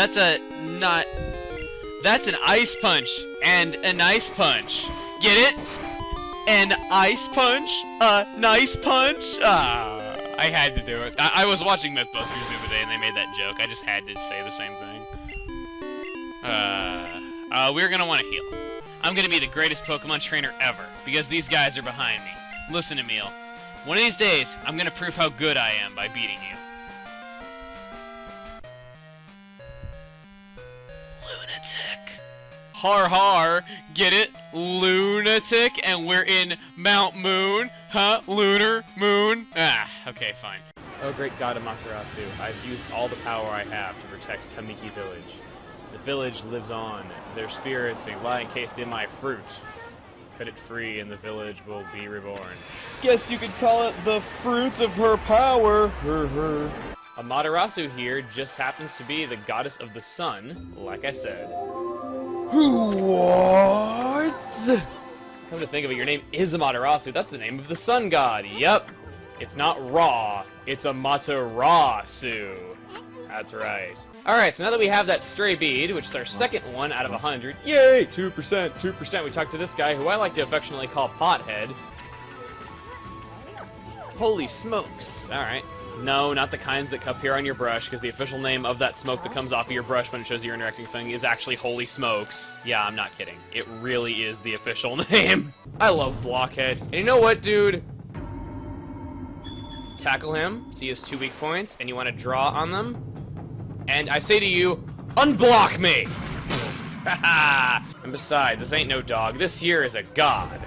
That's a not. That's an ice punch and a nice punch. Get it? An ice punch? A nice punch? I had to do it. I was watching Mythbusters the other day and they made that joke. I just had to say the same thing. We're gonna want to heal. I'm gonna be the greatest Pokemon trainer ever because these guys are behind me. Listen, Emile. One of these days, I'm gonna prove how good I am by beating you. Lunatic. Har har, get it? Lunatic, and we're in Mount Moon? Huh? Lunar? Moon? Okay, fine. Oh great god Amaterasu, I've used all the power I have to protect Kamiki Village. The village lives on. Their spirits lie encased in my fruit. Cut it free and the village will be reborn. Guess you could call it the fruits of her power. Amaterasu here just happens to be the goddess of the sun, like I said. What? Come to think of it, your name is Amaterasu. That's the name of the sun god. Yep. It's not Ra. It's Amaterasu. That's right. Alright, so now that we have that stray bead, which is our second one out of 100, yay! 2%, 2%. We talked to this guy, who I like to affectionately call Pothead. Holy smokes. Alright. No, not the kinds that appear on your brush, because the official name of that smoke that comes off of your brush when it shows you're interacting with something is actually Holy Smokes. Yeah, I'm not kidding. It really is the official name. I love Blockhead. And you know what, dude? Let's tackle him. See his 2 weak points, and you want to draw on them. And I say to you, unblock me! And besides, this ain't no dog. This here is a god.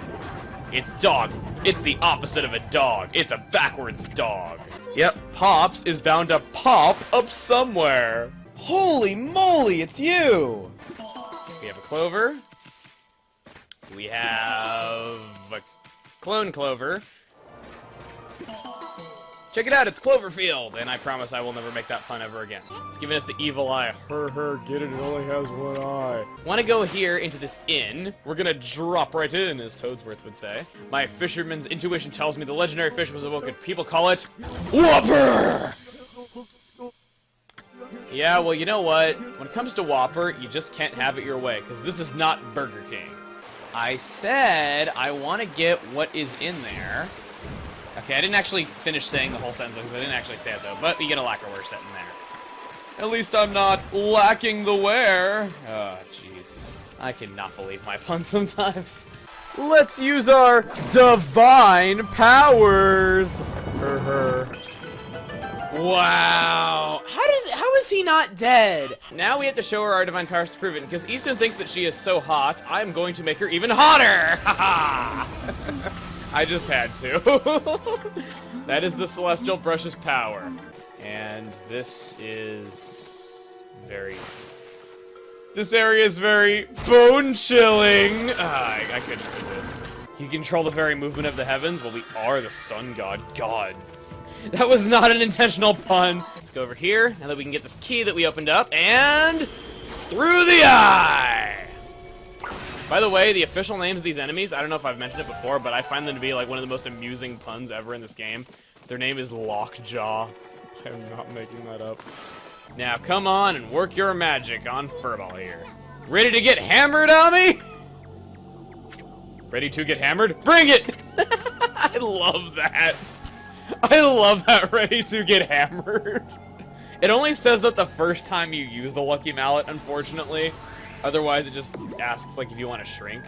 It's dog. It's the opposite of a dog. It's a backwards dog. Yep, Pops is bound to pop up somewhere. Holy moly, it's you! We have a Clover. We have a Clone Clover. Check it out, it's Cloverfield! And I promise I will never make that pun ever again. It's giving us the evil eye. Get it, it only has one eye. Want to go here into this inn. We're gonna drop right in, as Toadsworth would say. My fisherman's intuition tells me the legendary fish was awoken. People call it Whopper! Yeah, well, you know what? When it comes to Whopper, you just can't have it your way, because this is not Burger King. I said I want to get what is in there. Okay, I didn't actually finish saying the whole sentence, because I didn't actually say it, though, but we get a lacquerware set in there. At least I'm not lacking the wear. Oh, jeez. I cannot believe my puns sometimes. Let's use our divine powers. Wow. How is he not dead? Now we have to show her our divine powers to prove it, because Easton thinks that she is so hot, I'm going to make her even hotter! Haha! I just had to. That is the Celestial Brush's power. And this is very... This area is very bone-chilling. I couldn't resist. You control the very movement of the heavens? Well, we are the sun god. God. That was not an intentional pun. Let's go over here, now that we can get this key that we opened up, and... through the eye! By the way, the official names of these enemies, I don't know if I've mentioned it before, but I find them to be like one of the most amusing puns ever in this game. Their name is Lockjaw. I'm not making that up. Now, come on and work your magic on Furball here. Ready to get hammered on me? Ready to get hammered? Bring it! I love that. I love that, ready to get hammered. It only says that the first time you use the Lucky Mallet, unfortunately. Otherwise, it just asks, like, if you want to shrink.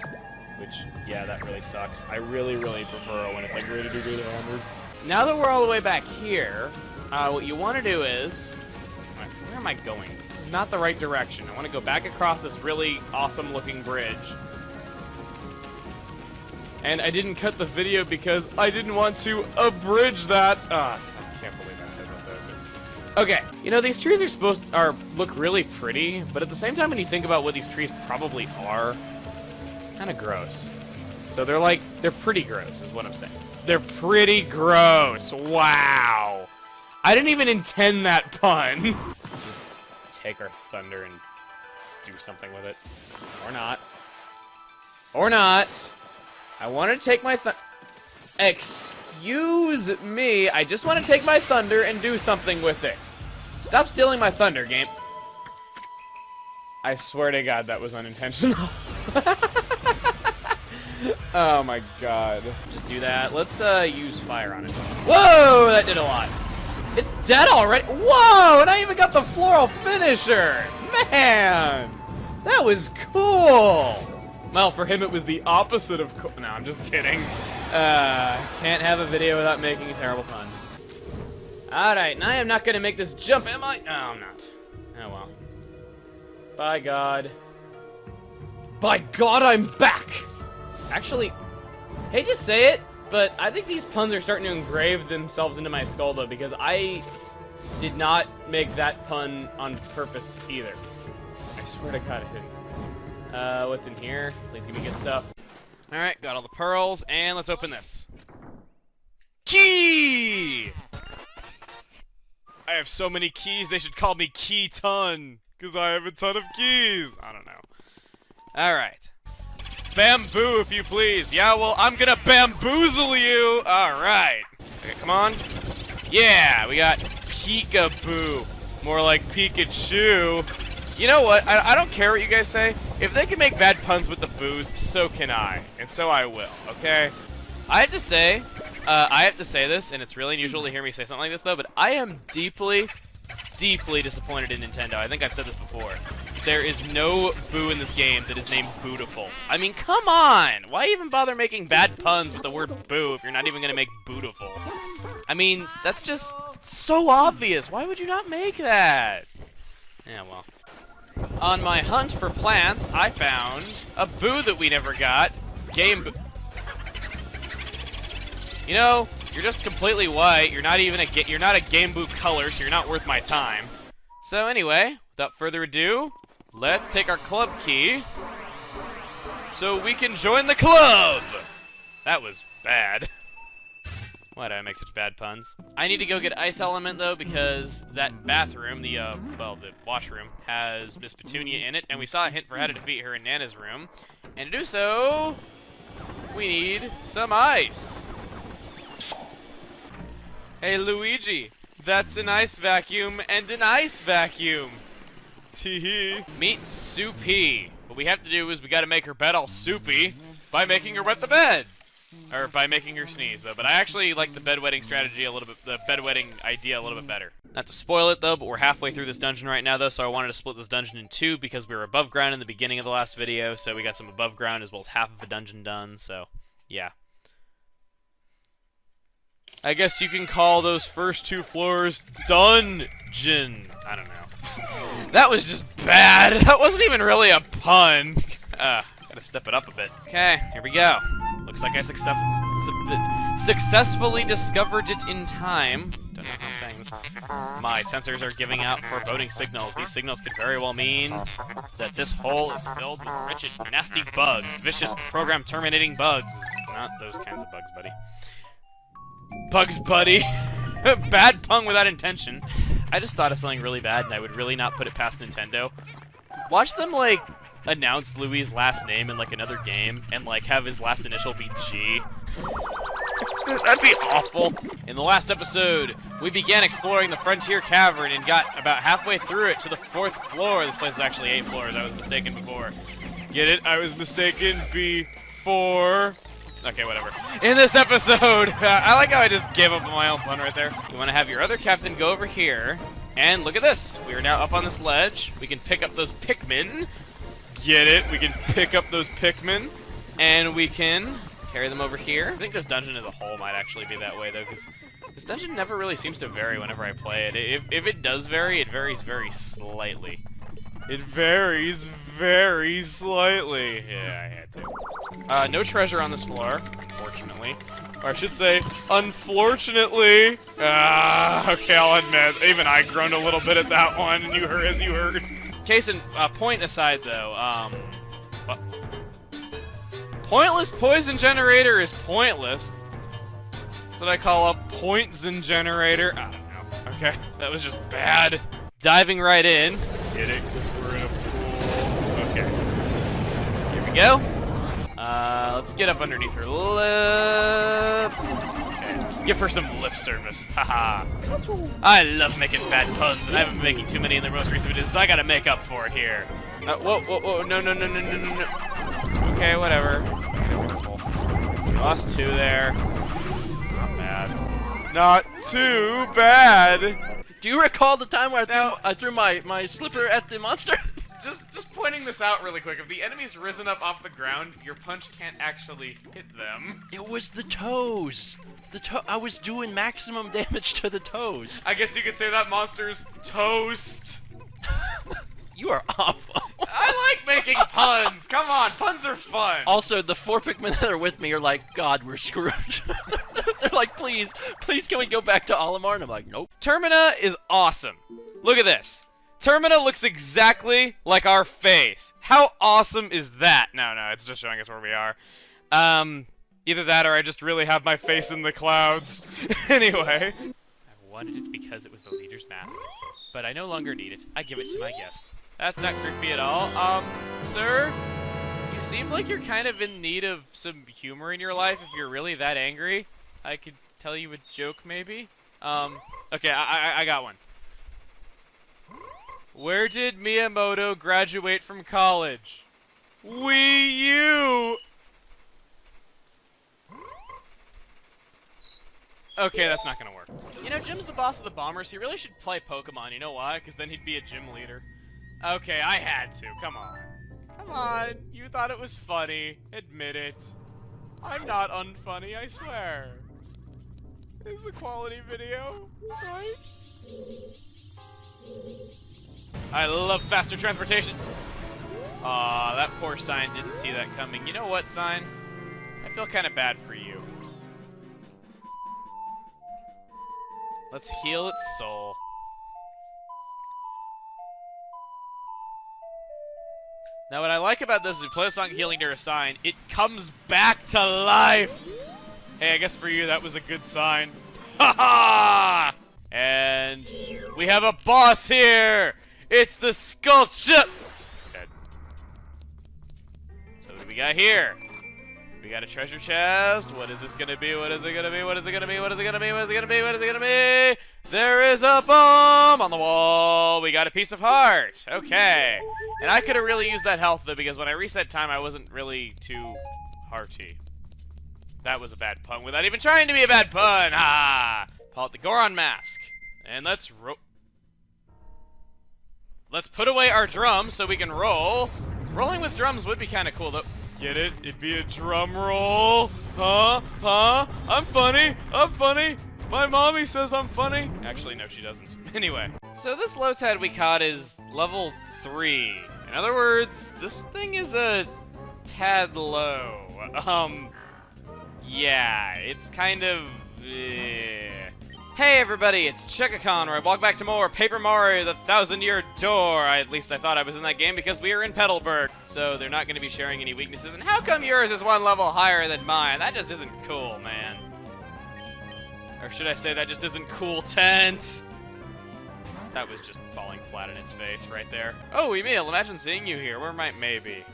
Which, yeah, that really sucks. I really, really prefer when it's, like, ready to get hammered. Now that we're all the way back here, what you want to do is... Where am I going? This is not the right direction. I want to go back across this really awesome-looking bridge. And I didn't cut the video because I didn't want to abridge that. I can't believe I said that. Okay, you know, these trees are supposed to look really pretty, but at the same time when you think about what these trees probably are, it's kind of gross. So they're pretty gross is what I'm saying. They're pretty gross. Wow. I didn't even intend that pun. Just take our thunder and do something with it. Or not. Or not. I want to take my Excuse me, I just want to take my thunder and do something with it. Stop stealing my thunder, game. I swear to God, that was unintentional. Oh my God. Just do that. Let's use fire on it. Whoa, that did a lot. It's dead already. Whoa, and I even got the floral finisher. Man, that was cool. Well, for him, it was the opposite of cool. No, I'm just kidding. Can't have a video without making a terrible pun. Alright, now I am not going to make this jump, am I? No, I'm not. Oh, well. By God. By God, I'm back! Actually, hate to say it, but I think these puns are starting to engrave themselves into my skull, though, because I did not make that pun on purpose, either. I swear to God, I didn't. What's in here? Please give me good stuff. Alright, got all the pearls, and let's open this. Key! I have so many keys, they should call me Key Ton, because I have a ton of keys. I don't know. Alright. Bamboo, if you please. Yeah, well, I'm gonna bamboozle you! Alright. Okay, come on. Yeah, we got Peekaboo. More like Pikachu. You know what? I don't care what you guys say. If they can make bad puns with the boos, so can I. And so I will, okay? I have to say this, and it's really unusual to hear me say something like this, though, but I am deeply, deeply disappointed in Nintendo. I think I've said this before. There is no boo in this game that is named Bootiful. I mean, come on! Why even bother making bad puns with the word boo if you're not even gonna make Bootiful? I mean, that's just so obvious. Why would you not make that? Yeah, well. On my hunt for plants, I found a boo that we never got. Game Boo. You know, you're just completely white. You're not even you're not a Game Boo color, so you're not worth my time. So anyway, without further ado, let's take our club key so we can join the club. That was bad. Why did I make such bad puns? I need to go get Ice Element, though, because that bathroom, the washroom, has Miss Petunia in it, and we saw a hint for how to defeat her in Nana's room. And to do so, we need some ice. Hey, Luigi, that's an ice vacuum and an ice vacuum. Tee-hee. Meet Soupy. What we have to do is we gotta make her bed all soupy by making her wet the bed. Or by making her sneeze, though. But I actually like the bedwetting strategy a little bit, the bedwetting idea a little bit better. Not to spoil it, though, but we're halfway through this dungeon right now, though, so I wanted to split this dungeon in two because we were above ground in the beginning of the last video, so we got some above ground as well as half of a dungeon done, so, yeah. I guess you can call those first two floors dungeon. I don't know. That was just bad. That wasn't even really a pun. Gotta step it up a bit. Okay, here we go. Looks like I successfully discovered it in time. Don't know if I'm saying this. My sensors are giving out foreboding signals. These signals could very well mean that this hole is filled with wretched, nasty bugs. Vicious, program-terminating bugs. Not those kinds of bugs, buddy. Bugs Buddy. Bad pun without intention. I just thought of something really bad, and I would really not put it past Nintendo. Watch them, like, announce Louis' last name in, like, another game, and, like, have his last initial be G. That'd be awful. In the last episode, we began exploring the Frontier Cavern and got about halfway through it to the 4th floor. This place is actually 8 floors. I was mistaken before. Get it? I was mistaken before. Okay, whatever. In this episode, I like how I just gave up on my own pun right there. You want to have your other captain go over here, and look at this. We are now up on this ledge. We can pick up those Pikmin. Get it? We can pick up those Pikmin, and we can carry them over here. I think this dungeon as a whole might actually be that way, though, because this dungeon never really seems to vary whenever I play it. If it does vary, it varies very slightly. It varies very slightly. Yeah, I had to. No treasure on this floor, unfortunately. Or I should say, unfortunately. Okay, I'll admit, even I groaned a little bit at that one, and you heard as you heard. Case in point aside, though, pointless poison generator is pointless. That's what I call a points-in generator. I don't know. Okay, that was just bad. Diving right in. Get it? Because we're in a pool. Okay. Here we go. Let's get up underneath her lip. Okay. Give her some lip service. Haha. I love making bad puns, and I haven't been making too many in the most recent videos, so I gotta make up for it here. Whoa, whoa, whoa, no, no, no, no, no, no, no. Okay, whatever. We lost 2 there. Not bad. Not too bad. Do you recall the time where I threw my slipper at the monster? Just pointing this out really quick. If the enemy's risen up off the ground, your punch can't actually hit them. It was the toes. I was doing maximum damage to the toes. I guess you could say that monster's toast. You are awful. I like making puns. Come on, puns are fun. Also, the 4 Pikmin that are with me are like, God, we're screwed. They're like, please, can we go back to Olimar? And I'm like, nope. Termina is awesome. Look at this. Termina looks exactly like our face. How awesome is that? No, it's just showing us where we are. Either that or I just really have my face in the clouds. Anyway. I wanted it because it was the leader's mask, but I no longer need it. I give it to my guest. That's not creepy at all. Sir? You seem like you're kind of in need of some humor in your life if you're really that angry. I could tell you a joke, maybe? Okay, I got one. Where did Miyamoto graduate from college? Wii U! Okay, that's not gonna work. You know, Jim's the boss of the Bombers. He really should play Pokemon. You know why? Because then he'd be a gym leader. Okay, I had to. Come on. Come on. You thought it was funny. Admit it. I'm not unfunny, I swear. This is a quality video, right? I love faster transportation. Aw, that poor Sign didn't see that coming. You know what, Sign? I feel kind of bad for you. Let's heal its soul. Now, what I like about this is we play the song Healing to a Sign, it comes back to life! Hey, I guess for you that was a good sign. Ha ha! And we have a boss here! It's the sculpture! Dead. So what do we got here? We got a treasure chest. What is this gonna be? What is it gonna be? What is it gonna be? What is it gonna be? What is it gonna be? What is it gonna be? There is a bomb on the wall. We got a piece of heart. Okay. And I could have really used that health though, because when I reset time, I wasn't really too hearty. That was a bad pun without even trying to be a bad pun. Ha! Call it the Goron mask. And let's put away our drums so we can roll. Rolling with drums would be kind of cool though. Get it? It'd be a drum roll. Huh? Huh? I'm funny. I'm funny. My mommy says I'm funny. Actually, no, she doesn't. Anyway. So this Lotad we caught is level 3. In other words, this thing is a tad low. Yeah, it's kind of... Hey everybody, it's Chuggaaconroy. Welcome back to more Paper Mario: The 1,000-Year Door. At least I thought I was in that game because we are in Petalburg. So they're not going to be sharing any weaknesses. And how come yours is 1 level higher than mine? That just isn't cool, man. Or should I say that just isn't cool, Tent? That was just falling flat in its face right there. Oh, Emile, imagine seeing you here. Where might maybe?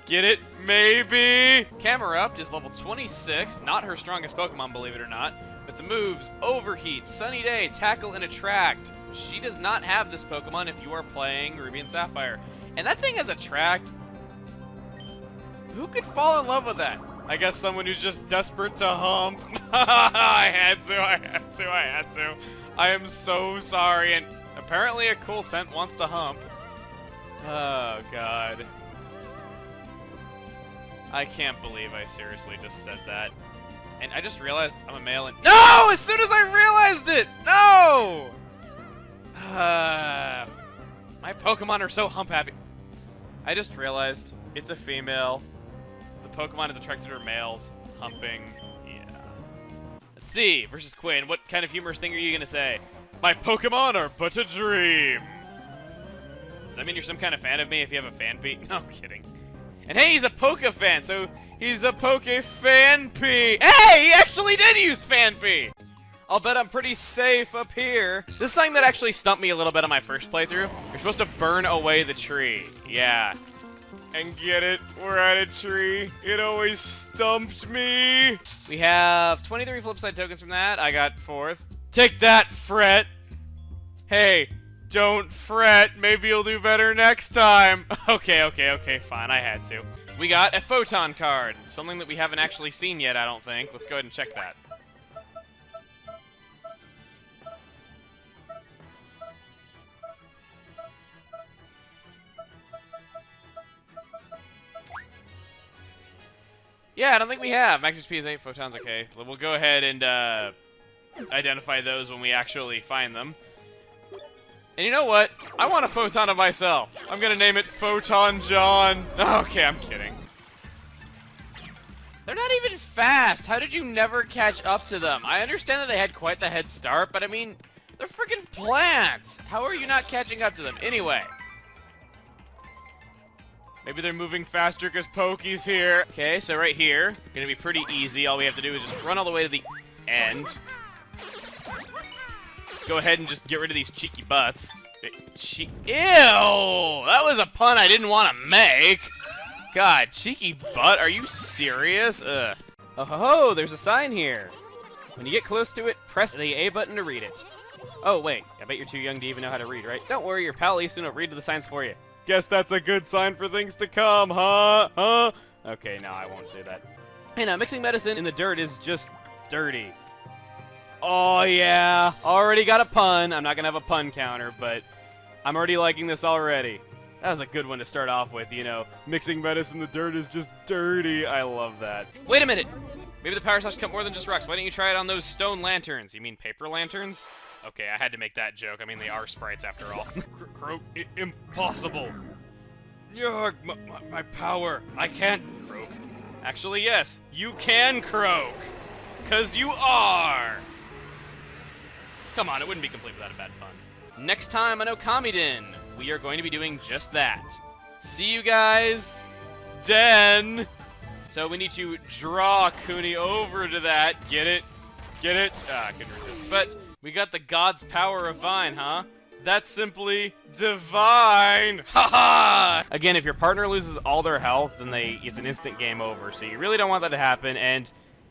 Get it? Maybe? Camerupt is level 26. Not her strongest Pokemon, believe it or not. But the moves, Overheat, Sunny Day, Tackle, and Attract. She does not have this Pokemon if you are playing Ruby and Sapphire. And that thing has Attract. Who could fall in love with that? I guess someone who's just desperate to hump. I had to. I am so sorry, and apparently a cool Tent wants to hump. Oh, God. I can't believe I seriously just said that. And I just realized I'm a male and— No! As soon as I realized it! No! My Pokemon are so hump happy. I just realized it's a female. The Pokemon is attracted to males. Humping. Yeah. Let's see. Versus Quinn. What kind of humorous thing are you gonna say? My Pokemon are but a dream. Does that mean you're some kind of fan of me if you have a fan beat? No, I'm kidding. And hey, he's a Poke fan, so he's a Poke fan P. Hey, he actually did use fan P. I'll bet I'm pretty safe up here. This thing that actually stumped me a little bit on my first playthrough. You're supposed to burn away the tree. Yeah. And get it? We're at a tree. It always stumped me. We have 23 flipside tokens from that. I got 4th. Take that, Fret. Hey, Don't fret, maybe you'll do better next time. Okay, fine, I had to. We got a photon card, something that we haven't actually seen yet, I don't think. Let's go ahead and check that. Yeah, I don't think we have. Max HP is 8 photons, okay. We'll go ahead and identify those when we actually find them. And you know what? I want a photon of myself. I'm gonna name it Photon John. Okay, I'm kidding. They're not even fast. How did you never catch up to them? I understand that they had quite the head start, but I mean, they're freaking plants. How are you not catching up to them? Anyway. Maybe they're moving faster because Pokey's here. Okay, so right here, gonna be pretty easy. All we have to do is just run all the way to the end. Let's go ahead and just get rid of these cheeky butts. Ew! That was a pun I didn't want to make. God, cheeky butt? Are you serious? Ugh. Oh ho ho! There's a sign here. When you get close to it, press the A button to read it. Oh wait, I bet you're too young to even know how to read, right? Don't worry, your pal Easton will read the signs for you. Guess that's a good sign for things to come, huh? Huh? Okay, no, I won't say that. Hey, now, mixing medicine in the dirt is just dirty. Oh, yeah. Already got a pun. I'm not going to have a pun counter, but I'm already liking this already. That was a good one to start off with, you know. Mixing medicine in the dirt is just dirty. I love that. Wait a minute. Maybe the power slash cut more than just rocks. Why don't you try it on those stone lanterns? You mean paper lanterns? Okay, I had to make that joke. I mean, they are sprites after all. Croak, impossible. Yuck, my power. I can't croak. Actually, yes, you can croak. 'Cause you are. Come on, it wouldn't be complete without a bad pun. Next time on Okami-den, we are going to be doing just that. See you guys then. So we need to draw Kuni over to that. Get it? Get it? Ah, I couldn't resist. But we got the God's power of Vine, huh? That's simply divine! Haha! Again, if your partner loses all their health, then it's an instant game over, so you really don't want that to happen, and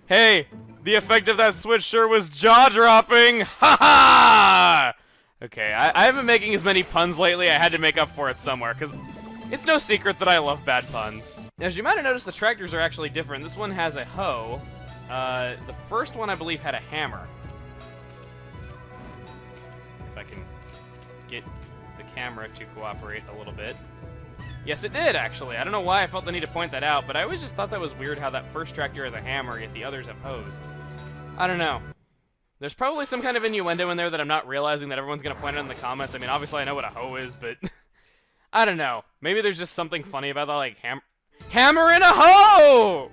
hey, the effect of that switch sure was jaw-dropping! Haha! Okay, I haven't been making as many puns lately, I had to make up for it somewhere, because it's no secret that I love bad puns. As you might have noticed, the tractors are actually different. This one has a hoe. The first one, I believe, had a hammer. If I can get the camera to cooperate a little bit. Yes, it did, actually. I don't know why I felt the need to point that out, but I always just thought that was weird how that first tractor has a hammer, yet the others have hoes. I don't know. There's probably some kind of innuendo in there that I'm not realizing that everyone's going to point out in the comments. I mean, obviously I know what a hoe is, but I don't know. Maybe there's just something funny about that, like, hammer and a hoe!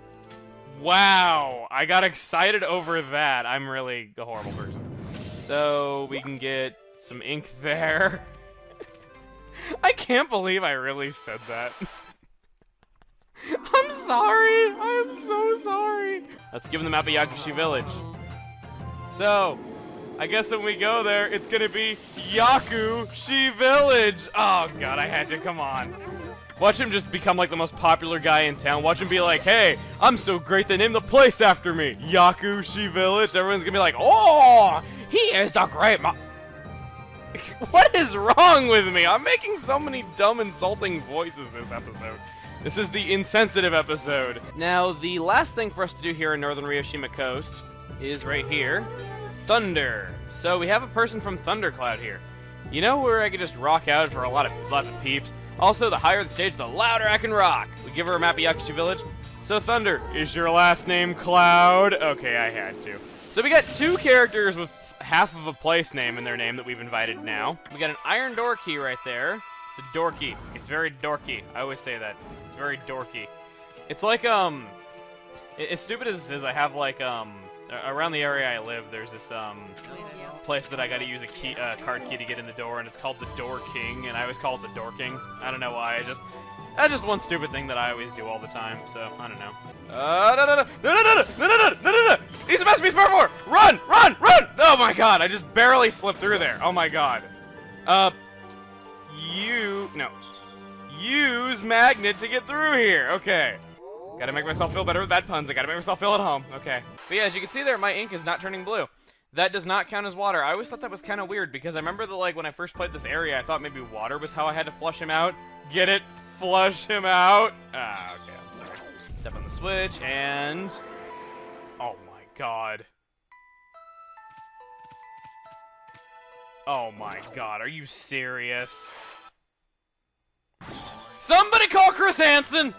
Wow, I got excited over that. I'm really a horrible person. So, we can get some ink there. I can't believe I really said that. I'm sorry. I am so sorry. Let's give them the map of Yakushi Village. So, I guess when we go there, it's gonna be Yakushi Village. Oh god, I had to, come on. Watch him just become like the most popular guy in town. Watch him be like, hey, I'm so great they named the place after me. Yakushi Village. Everyone's gonna be like, oh, he is the great What is wrong with me? I'm making so many dumb, insulting voices this episode. This is the insensitive episode. Now, the last thing for us to do here in Northern Ryoshima Coast is right here. Thunder. So we have a person from Thundercloud here. You know where I could just rock out for lots of peeps? Also, the higher the stage, the louder I can rock. We give her a map of Yakushi Village. So, Thunder, is your last name Cloud? Okay, I had to. So we got two characters with half of a place name in their name that we've invited now. We got an iron door key right there. It's a dorky. It's very dorky. I always say that. It's very dorky. It's like, as stupid as it is, I have like, around the area I live, there's this, place that I gotta use a card key to get in the door, and it's called the Door King, and I always call it the Door King. I don't know why, that's just one stupid thing that I always do all the time, so, I don't know. No! He's a masterpiece part 4! Run! Run! Run! Oh my god, I just barely slipped through there. Oh my god. Use magnet to get through here. Okay. Gotta make myself feel better with bad puns. I gotta make myself feel at home. Okay. But yeah, as you can see there, my ink is not turning blue. That does not count as water. I always thought that was kind of weird because I remember that, like, when I first played this area, I thought maybe water was how I had to flush him out. Get it? Flush him out? Ah, okay, I'm sorry. Step on the switch, and... Oh my god. Oh my god, are you serious? Somebody call Chris Hansen!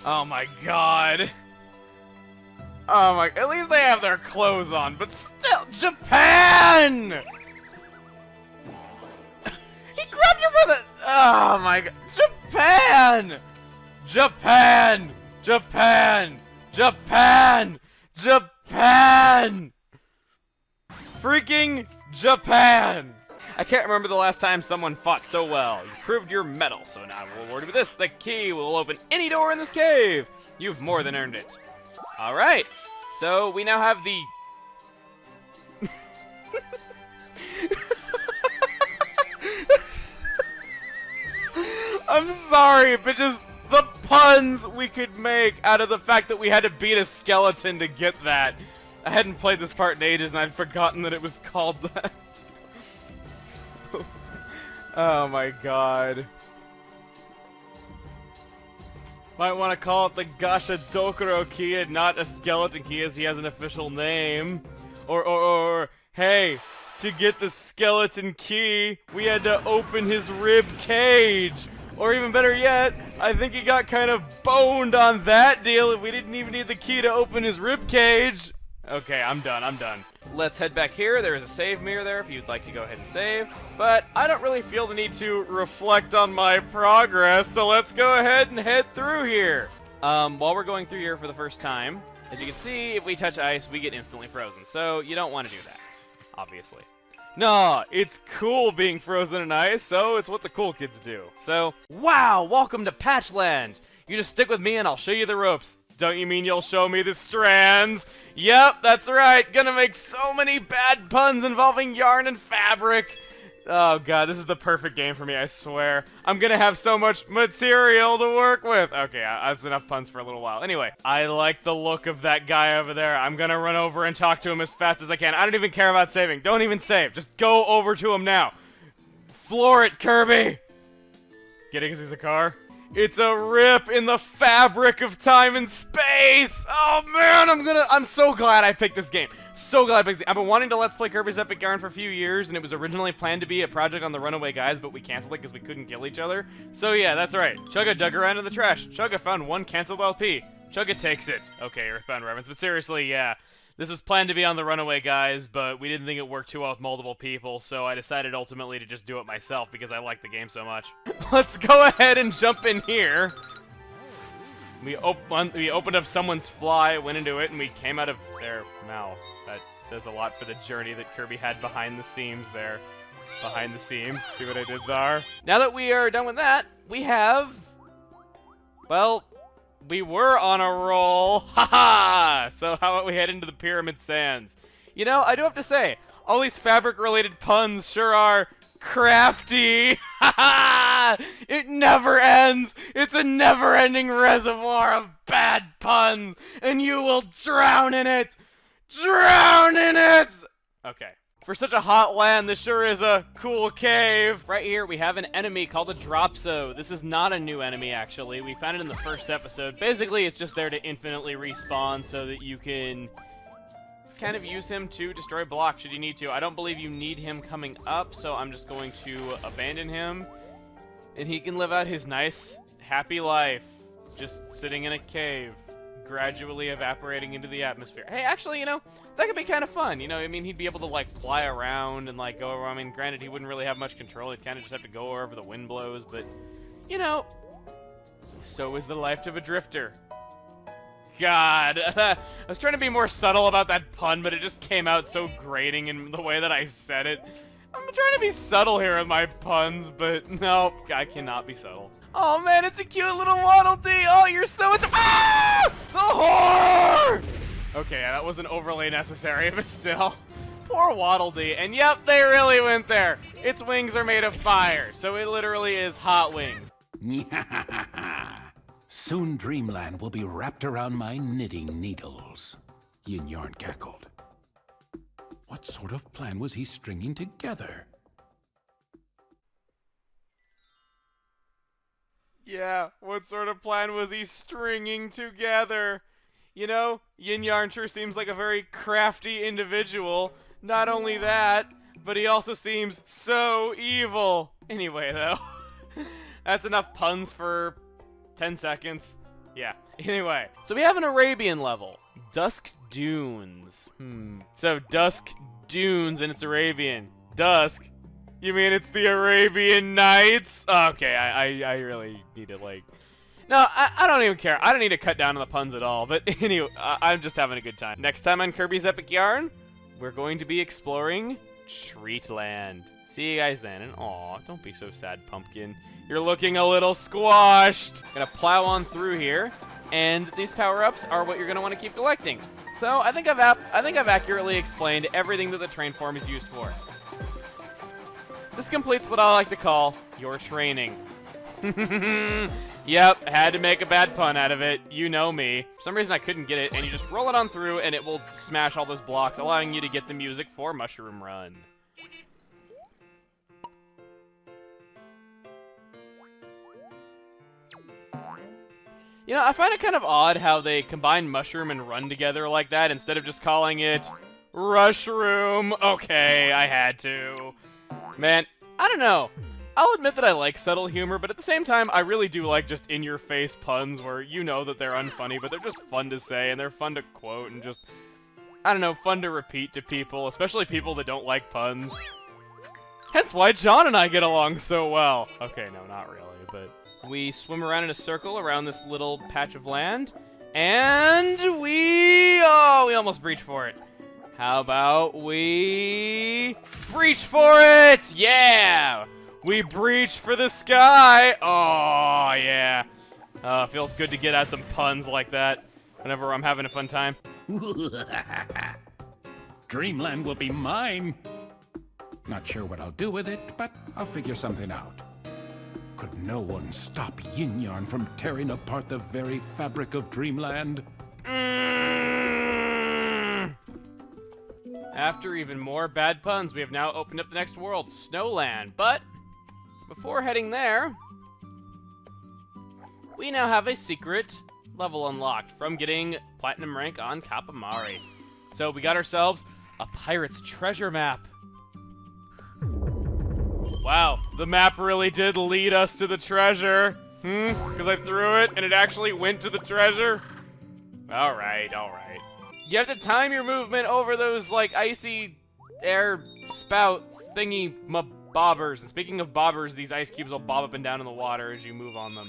Oh my god. Oh my, at least they have their clothes on, but still, Japan! He grabbed her by the, oh my god, Japan! Japan! Japan! Japan! Japan! Freaking Japan! I can't remember the last time someone fought so well. You proved your mettle, so now we'll reward you with this. The key will open any door in this cave. You've more than earned it. Alright, so we now have the... I'm sorry, but just the puns we could make out of the fact that we had to beat a skeleton to get that. I hadn't played this part in ages and I'd forgotten that it was called that. Oh my god. Might want to call it the Gasha Dokuro key and not a skeleton key as he has an official name. Or, hey, to get the skeleton key, we had to open his rib cage. Or even better yet, I think he got kind of boned on that deal if we didn't even need the key to open his rib cage. Okay, I'm done. Let's head back here. There is a save mirror there if you'd like to go ahead and save. But I don't really feel the need to reflect on my progress, so let's go ahead and head through here. While we're going through here for the first time, as you can see, if we touch ice, we get instantly frozen. So you don't want to do that, obviously. Nah, it's cool being frozen in ice, so it's what the cool kids do. So, wow, welcome to Patchland. You just stick with me and I'll show you the ropes. Don't you mean you'll show me the strands? Yep, that's right. Gonna make so many bad puns involving yarn and fabric. Oh god, this is the perfect game for me, I swear. I'm gonna have so much material to work with. Okay, that's enough puns for a little while. Anyway, I like the look of that guy over there. I'm gonna run over and talk to him as fast as I can. I don't even care about saving. Don't even save. Just go over to him now. Floor it, Kirby! Get it because he's a car? It's a rip in the fabric of time and space! Oh man, I'm so glad I picked this game. So glad I picked this game. I've been wanting to Let's Play Kirby's Epic Yarn for a few years, and it was originally planned to be a project on the Runaway Guys, but we canceled it because we couldn't kill each other. So yeah, that's right. Chugga dug around in the trash. Chugga found one canceled LP. Chugga takes it. Okay, Earthbound reference, but seriously, yeah. This was planned to be on the Runaway Guys, but we didn't think it worked too well with multiple people, so I decided ultimately to just do it myself because I like the game so much. Let's go ahead and jump in here. We opened up someone's fly, went into it, and we came out of their mouth. That says a lot for the journey that Kirby had behind the seams there. Behind the seams. See what I did there? Now that we are done with that, we have... well... we were on a roll. Haha! So how about we head into the Pyramid Sands? You know, I do have to say, all these fabric-related puns sure are crafty. Haha! It never ends. It's a never-ending reservoir of bad puns, and you will drown in it. Drown in it! Okay. For such a hot land, this sure is a cool cave. Right here, we have an enemy called a Dropso. This is not a new enemy, actually. We found it in the first episode. Basically, it's just there to infinitely respawn so that you can kind of use him to destroy blocks should you need to. I don't believe you need him coming up, so I'm just going to abandon him. And he can live out his nice, happy life, just sitting in a cave, gradually evaporating into the atmosphere. Hey, actually, you know, that could be kind of fun. You know, I mean, he'd be able to, like, fly around and, like, go around. I mean, granted, he wouldn't really have much control. He'd kind of just have to go wherever the wind blows, but, you know, so is the life of a drifter. God, I was trying to be more subtle about that pun, but it just came out so grating in the way that I said it. I'm trying to be subtle here with my puns, but no, I cannot be subtle. Oh man, it's a cute little Waddle Dee! Oh, you're so ah! The horror! Okay, that wasn't overly necessary, but still. Poor Waddle Dee. And yep, they really went there. Its wings are made of fire, so it literally is hot wings. Soon Dreamland will be wrapped around my knitting needles. Yin Yarn cackled. What sort of plan was he stringing together? Yeah, what sort of plan was he stringing together? You know, Yin Yarn sure seems like a very crafty individual. Not only that, but he also seems so evil. Anyway, though, that's enough puns for 10 seconds. Yeah, anyway. So we have an Arabian level. Dusk Dunes. So Dusk Dunes and it's Arabian. Dusk? You mean it's the Arabian Nights? Okay, I really need to, like... No, I don't even care. I don't need to cut down on the puns at all. But anyway, I'm just having a good time. Next time on Kirby's Epic Yarn, we're going to be exploring Treatland. See you guys then. And aw, don't be so sad, Pumpkin. You're looking a little squashed. Gonna plow on through here, and these power-ups are what you're gonna want to keep collecting. So I think I've accurately explained everything that the train form is used for. This completes what I like to call your training. Yep, had to make a bad pun out of it. You know me. For some reason I couldn't get it, and you just roll it on through, and it will smash all those blocks, allowing you to get the music for Mushroom Run. You know, I find it kind of odd how they combine Mushroom and Run together like that, instead of just calling it Rushroom. Okay, I had to. Man, I don't know. I'll admit that I like subtle humor, but at the same time, I really do like just in-your-face puns where you know that they're unfunny, but they're just fun to say, and they're fun to quote, and just, I don't know, fun to repeat to people, especially people that don't like puns. Hence why John and I get along so well. Okay, no, not really, but... We swim around in a circle around this little patch of land, and we almost breach for it. How about we breach for it? Yeah! We breach for the sky! Oh, yeah. Feels good to get out some puns like that whenever I'm having a fun time. Dreamland will be mine. Not sure what I'll do with it, but I'll figure something out. Could no one stop Yin Yarn from tearing apart the very fabric of Dreamland? After even more bad puns, we have now opened up the next world, Snowland. But before heading there, we now have a secret level unlocked from getting platinum rank on Kapamari. So we got ourselves a pirate's treasure map. Wow, the map really did lead us to the treasure. Because I threw it and it actually went to the treasure? Alright, alright. You have to time your movement over those, like, icy air spout thingy bobbers. And speaking of bobbers, these ice cubes will bob up and down in the water as you move on them.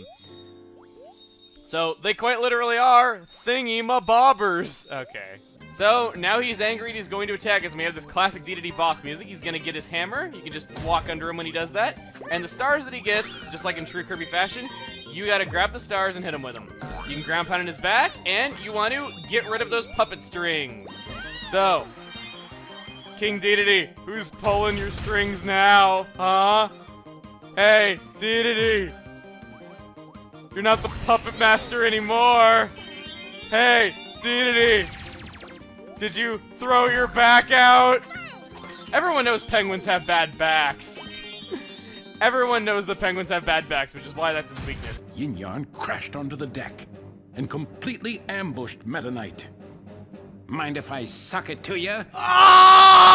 So, they quite literally are thingy-ma-bobbers. Okay. So, now he's angry and he's going to attack us. And we have this classic DDD boss music. He's going to get his hammer. You can just walk under him when he does that. And the stars that he gets, just like in true Kirby fashion, you got to grab the stars and hit him with them. You can ground pound in his back, and you want to get rid of those puppet strings. So, King Dedede, who's pulling your strings now? Huh? Hey, Dedede. You're not the puppet master anymore. Hey, Dedede. Did you throw your back out? Everyone knows penguins have bad backs. Everyone knows that penguins have bad backs, which is why that's his weakness. Yin Yarn crashed onto the deck and completely ambushed Meta Knight. Mind if I suck it to you? Ah!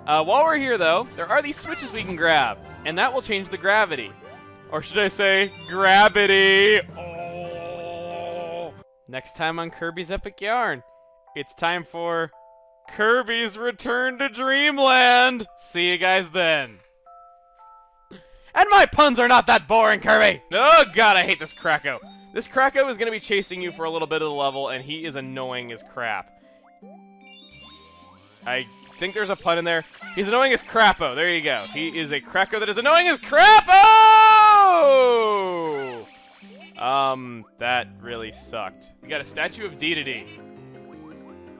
While we're here, though, there are these switches we can grab, and that will change the gravity. Or should I say, gravity? Oh. Next time on Kirby's Epic Yarn, it's time for Kirby's Return to Dreamland. See you guys then. And my puns are not that boring, Kirby! Oh god, I hate this Kracko. This Kracko is going to be chasing you for a little bit of the level, and he is annoying as crap. I think there's a pun in there. He's annoying as Crappo. There you go. He is a Kracko that is annoying as Crappo! That really sucked. We got a statue of Dedede.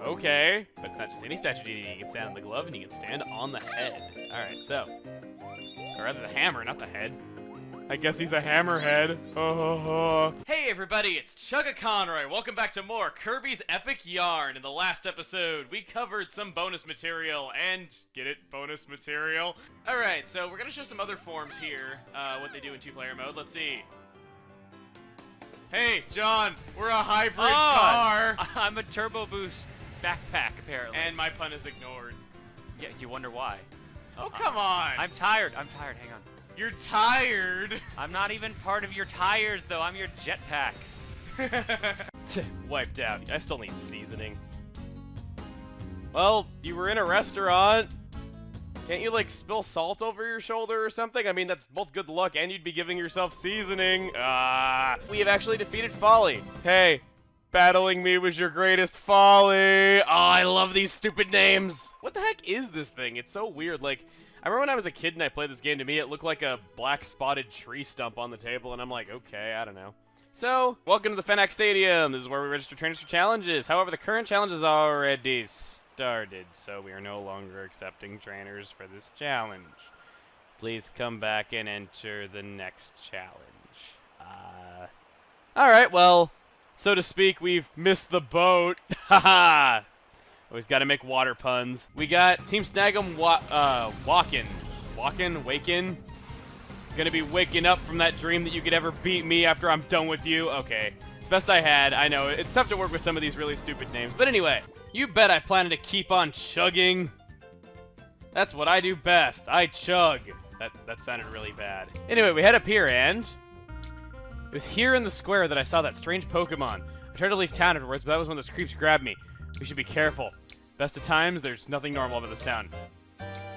Okay, but it's not just any statue of Dedede. You can stand on the glove, and you can stand on the head. Alright, so... Or rather the hammer, not the head. I guess he's a hammerhead. Hey everybody, it's Chuggaaconroy. Welcome back to more Kirby's Epic Yarn. In the last episode, we covered some bonus material and, get it, bonus material? Alright, so we're gonna show some other forms here, what they do in two-player mode. Let's see. Hey, John, we're a hybrid car. I'm a turbo boost backpack, apparently. And my pun is ignored. Yeah, you wonder why. Oh, come on. I'm tired, hang on. You're tired. I'm not even part of your tires, though. I'm your jetpack. Wiped out. I still need seasoning. Well, you were in a restaurant. Can't you, like, spill salt over your shoulder or something? I mean, that's both good luck and you'd be giving yourself seasoning. We have actually defeated Folly. Hey, battling me was your greatest folly. Oh, I love these stupid names. What the heck is this thing? It's so weird. Like, I remember when I was a kid and I played this game, to me it looked like a black spotted tree stump on the table, and I'm like, okay, I don't know. So, welcome to the Fenac Stadium. This is where we register trainers for challenges. However, the current challenge is already started, so we are no longer accepting trainers for this challenge. Please come back and enter the next challenge. Alright, well, so to speak, we've missed the boat. Haha! Always gotta make water puns. We got Team Snag'em Wakin. Gonna be waking up from that dream that you could ever beat me after I'm done with you. Okay, it's best I had. I know, it's tough to work with some of these really stupid names. But anyway, you bet I plan to keep on chugging. That's what I do best. I chug. That sounded really bad. Anyway, we head up here and it was here in the square that I saw that strange Pokemon. I tried to leave town afterwards, but that was when those creeps grabbed me. We should be careful. Best of times, there's nothing normal about this town.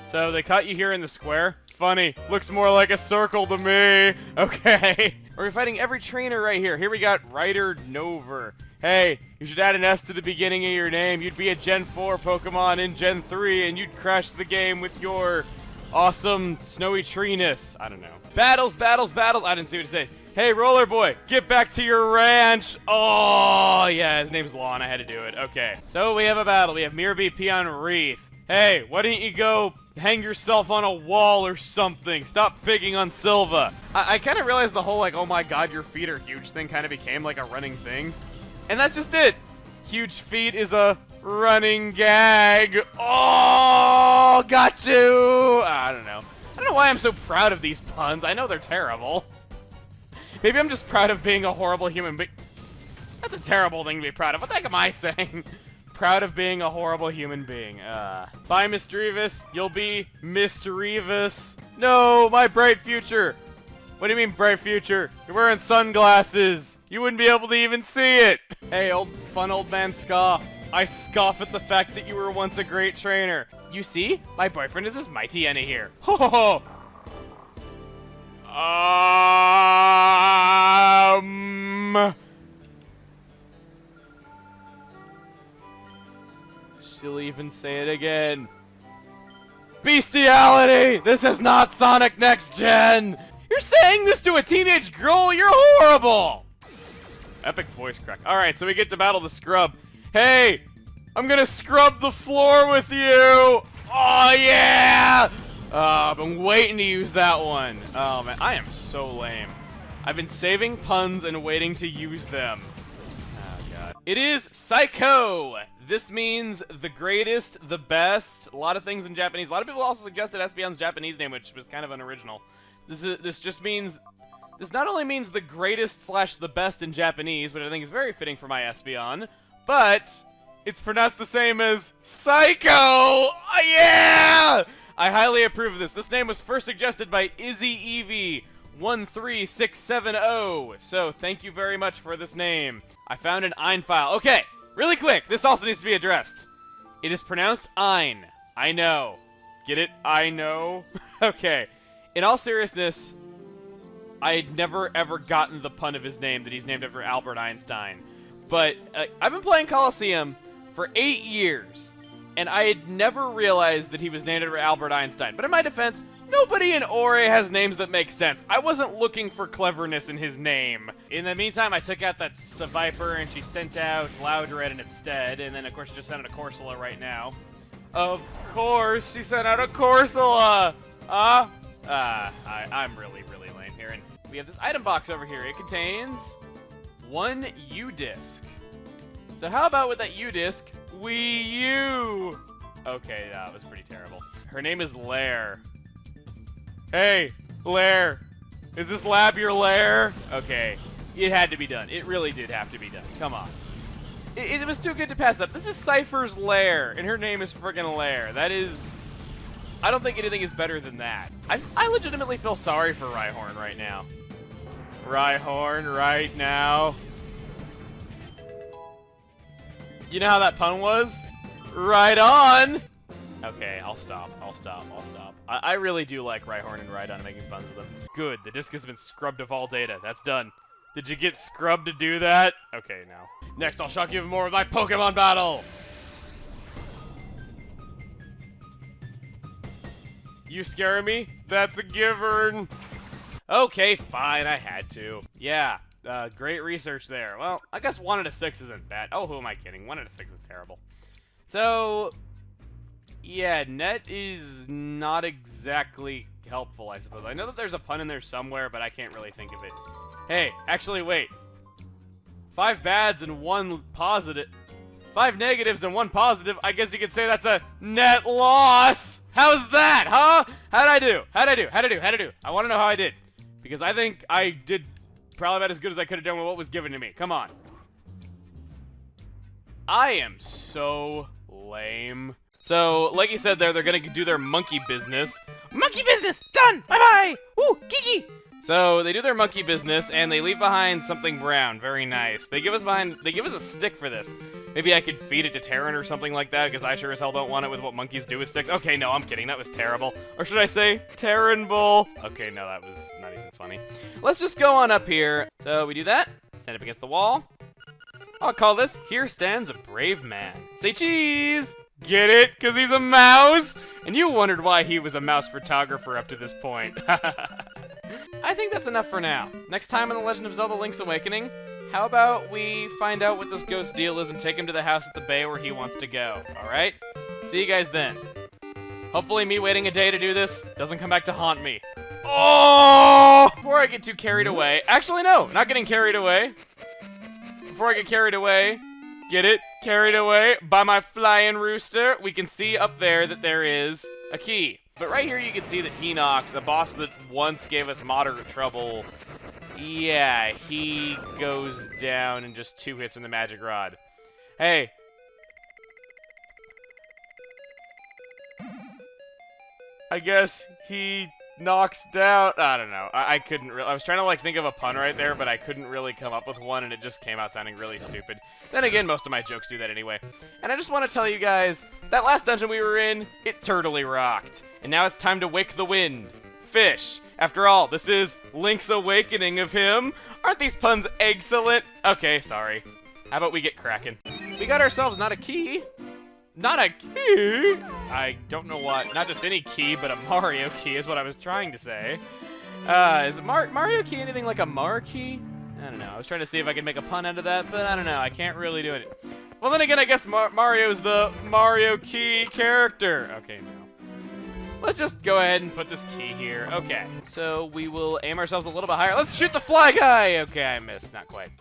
So, they caught you here in the square? Funny. Looks more like a circle to me. Okay. We're fighting every trainer right here. Here we got Ryder Nover. Hey, you should add an S to the beginning of your name. You'd be a Gen 4 Pokemon in Gen 3, and you'd crash the game with your awesome snowy treeness. I don't know. Battles. I didn't see what to say. Hey, Roller Boy, get back to your ranch. Oh, yeah, his name's Lon. I had to do it. Okay. So we have a battle. We have Mirby, Peon, Wreath. Hey, why don't you go hang yourself on a wall or something? Stop picking on Silva. I kind of realized the whole, like, oh my god, your feet are huge thing kind of became, like, a running thing. And that's just it. Huge feet is a running gag. Oh, got you. I don't know. I don't know why I'm so proud of these puns. I know they're terrible. Maybe I'm just proud of being a horrible human being. That's a terrible thing to be proud of. What the heck am I saying? Proud of being a horrible human being. Bye, Misdreavus. You'll be Misdreavus. No, my bright future. What do you mean, bright future? You're wearing sunglasses. You wouldn't be able to even see it. Hey, fun old man scoff. I scoff at the fact that you were once a great trainer. You see? My boyfriend is this mighty Enna here. Ho ho ho! She'll even say it again. Bestiality! This is not Sonic Next Gen! You're saying this to a teenage girl? You're horrible! Epic voice crack. Alright, so we get to battle the scrub. Hey! I'm gonna scrub the floor with you! Oh, yeah! I've been waiting to use that one. Oh, man, I am so lame. I've been saving puns and waiting to use them. Oh, God. It is Psycho! This means the greatest, the best, a lot of things in Japanese. A lot of people also suggested Espeon's Japanese name, which was kind of unoriginal. This just means... This not only means the greatest / the best in Japanese, which I think is very fitting for my Espeon, but it's pronounced the same as Psycho! Oh, yeah! I highly approve of this. This name was first suggested by Izzy Evie 13670. So thank you very much for this name. I found an Ein file. Okay, really quick. This also needs to be addressed. It is pronounced Ein. I know. Get it? I know. Okay. In all seriousness, I had never ever gotten the pun of his name that he's named after Albert Einstein. But I've been playing Coliseum for 8 years. And I had never realized that he was named after Albert Einstein. But in my defense, nobody in Ori has names that make sense. I wasn't looking for cleverness in his name. In the meantime, I took out that Seviper and she sent out Loudred instead. And then, of course, she just sent out a Corsola right now. Of course, she sent out a Corsola! I'm really, really lame here. And we have this item box over here. It contains 1 U-disc. So how about with that U-disc, Wii U? Okay, that was pretty terrible. Her name is Lair. Hey, Lair. Is this lab your lair? Okay, it had to be done. It really did have to be done. Come on. It was too good to pass up. This is Cypher's lair, and her name is friggin' Lair. That is... I don't think anything is better than that. I legitimately feel sorry for Rhyhorn right now. Rhyhorn right now. You know how that pun was? Right on! Okay, I'll stop. I really do like Rhyhorn and Rhydon making puns with them. Good, the disc has been scrubbed of all data. That's done. Did you get scrubbed to do that? Okay, now. Next, I'll shock you even more with my Pokemon battle! You scaring me? That's a giver. Okay, fine, I had to. Yeah, great research there. Well, I guess 1 out of 6 isn't bad. Oh, who am I kidding? 1 out of 6 is terrible. So, yeah, net is not exactly helpful, I suppose. I know that there's a pun in there somewhere, but I can't really think of it. Hey, actually, wait. 5 bads and 1 positive. 5 negatives and 1 positive. I guess you could say that's a net loss. How's that, huh? How'd I do? I want to know how I did. Because I think I did probably about as good as I could have done with what was given to me. Come on. I am so lame. So, like you said there, they're going to do their monkey business. Monkey business! Done! Bye-bye! Woo! Kiki! So, they do their monkey business, and they leave behind something brown. Very nice. They give us a stick for this. Maybe I could feed it to Terran or something like that, because I sure as hell don't want it with what monkeys do with sticks. Okay, no, I'm kidding. That was terrible. Or should I say, Terran Bull? Okay, no, that was not even funny. Let's just go on up here. So, we do that. Stand up against the wall. I'll call this, Here Stands a Brave Man. Say cheese! Get it? Because he's a mouse? And you wondered why he was a mouse photographer up to this point. I think that's enough for now. Next time on The Legend of Zelda Link's Awakening, how about we find out what this ghost deal is and take him to the house at the bay where he wants to go, alright? See you guys then. Hopefully me waiting a day to do this doesn't come back to haunt me. Oh! Before I get too carried away, actually no, not getting carried away. Before I get carried away, get it? Carried away by my flying rooster, we can see up there that there is a key. But right here you can see that Hinox, a boss that once gave us moderate trouble, yeah, he goes down in just 2 hits from the magic rod. Hey. I guess he knocks down. I don't know. I couldn't really. I was trying to like think of a pun right there, but I couldn't really come up with one, and it just came out sounding really stupid. Then again, most of my jokes do that anyway. And I just want to tell you guys, that last dungeon we were in, it totally rocked. And now it's time to wake the wind. Fish. After all, this is Link's awakening of him. Aren't these puns excellent? Okay, sorry. How about we get cracking? We got ourselves not a key. Not a key? I don't know what. Not just any key, but a Mario key is what I was trying to say. Is Mario key anything like a marquee? I don't know. I was trying to see if I could make a pun out of that, but I don't know. I can't really do it. Well, then again, I guess Mario's the Mario key character. Okay, no. Let's just go ahead and put this key here. Okay, so we will aim ourselves a little bit higher. Let's shoot the fly guy! Okay, I missed. Not quite.